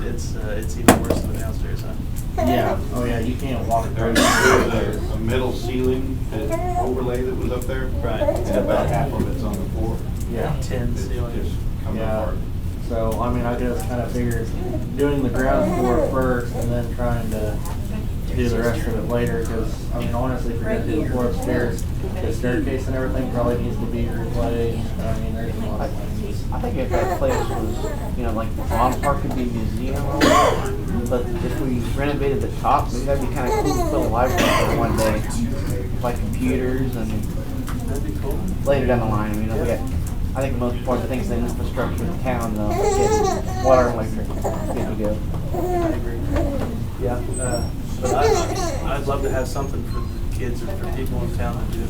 it's even worse than the downstairs, huh? Yeah, oh yeah, you can't walk There through. was a metal ceiling that overlay that was up there. Right. And about half of it's on the floor. Yeah. Tin It's ceiling. just coming Yeah. apart. So, I mean, I just kind of figured doing the ground floor first and then trying to do the rest of it later, because, I mean, honestly, if you're gonna do the floor upstairs, the staircase and everything probably needs to be replaced. I mean, there's a lot of things. I think if that place was, you know, like the bottom part could be a museum, but if we renovated the top, maybe that'd be kind of cool to put a library there one day, like computers and That'd be cool. later down the line. I mean, we got, I think the most important thing is the infrastructure in town, though, getting water and electric, good to go. I agree. Yeah, but I'd love to have something for the kids or for people in town to do.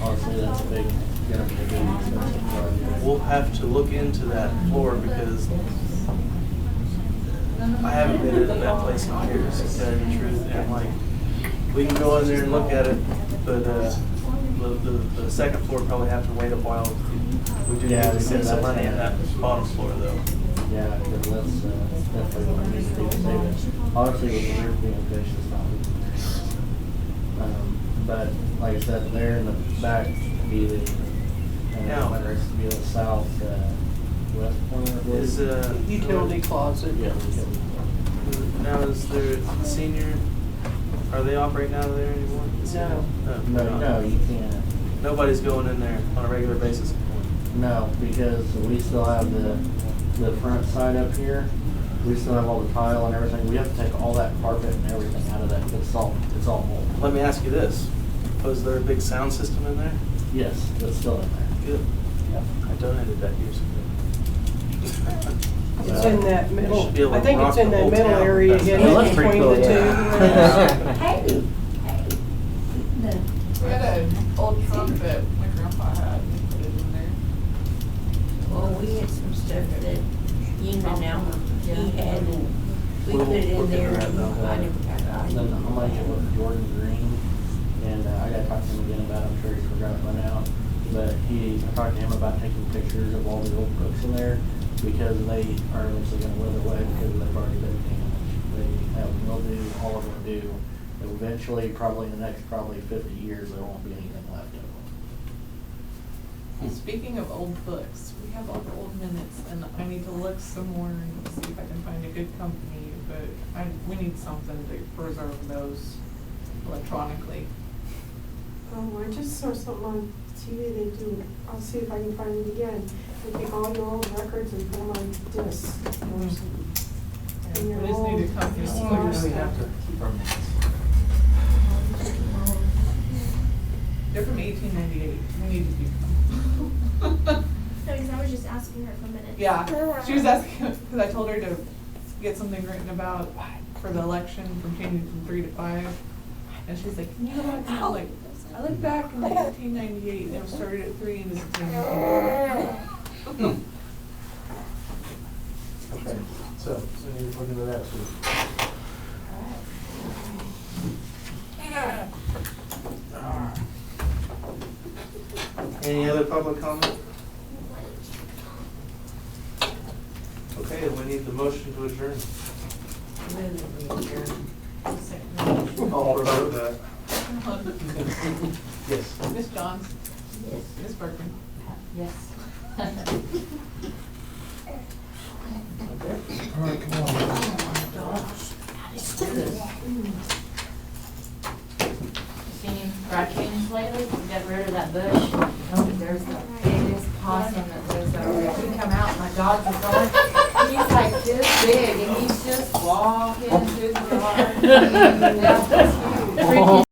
Honestly, that's a big, gonna be a big expensive project. We'll have to look into that floor because I haven't been in that place in years, to tell you the truth. And like, we can go in there and look at it, but the second floor probably have to wait a while. We do need Yeah, to save some that's money in that bottom floor though. Yeah, because that's definitely what we need to do to save it. Obviously, with the roof being finished, it's not leaking there. But like I said, there in the back would be the, Yeah. whether it's to be the south, west corner. I believe. Is Utility closet. Yeah, utility closet. now is there senior? Are they operating out of there anymore? No, you can't. Nobody's going in there on a regular basis. No, because we still have the front side up here. We still have all the tile and everything. We have to take all that carpet and everything out of that. It's all mold. Let me ask you this: was there a big sound system in there? Yes, it's still in there. Good. Yep. I donated that years ago. It's in that middle, Should be able I to think rock it's in the that whole middle town. area That's- again, It looks pretty between cool, the yeah. two. Hey, We had an old trunk that my grandpa had, and we put it in there. well, we had some stuff that Yingman now, he had, and we put it in there, and I never got it. Then I'm gonna get with Jordan Green, and I gotta talk to him again about it. I'm sure he's forgot it by now. but I talked to him about taking pictures of all the old books in there, because they are eventually gonna wither away because they've already been damaged. They have mildew, all of them do. And eventually, probably in the next 50 years, there won't be anything left of them. Speaking of old books, we have all the old minutes, and I need to look some more and see if I can find a good company, but we need something to preserve those electronically. I just saw something on TV they do, I'll see if I can find it again. They take all your old records and put them on discs. We just need a company to We put your have stuff. to keep our minutes. They're from 1898, we need to keep them. No, because I was just asking her for minutes. Yeah, she was asking, because I told her to get something written about for the election from changing from 3 to 5. And she's like, can you look? And I was like, I looked back in 1898, and it was started at 3 and it's at 10. Okay, so we need to look into that too. Any other public comment? Okay, then we need the motion to adjourn. All for that. Yes. Ms. Johns? Yes. Ms. Berkman? Yes. Okay. All right, come on. Seen any raccoons lately? We got rid of that bush. Oh, there's the biggest possum that lives over there. We come out, my dog is on, he's like this big, and he's just walking through the yard. Yeah, it's huge.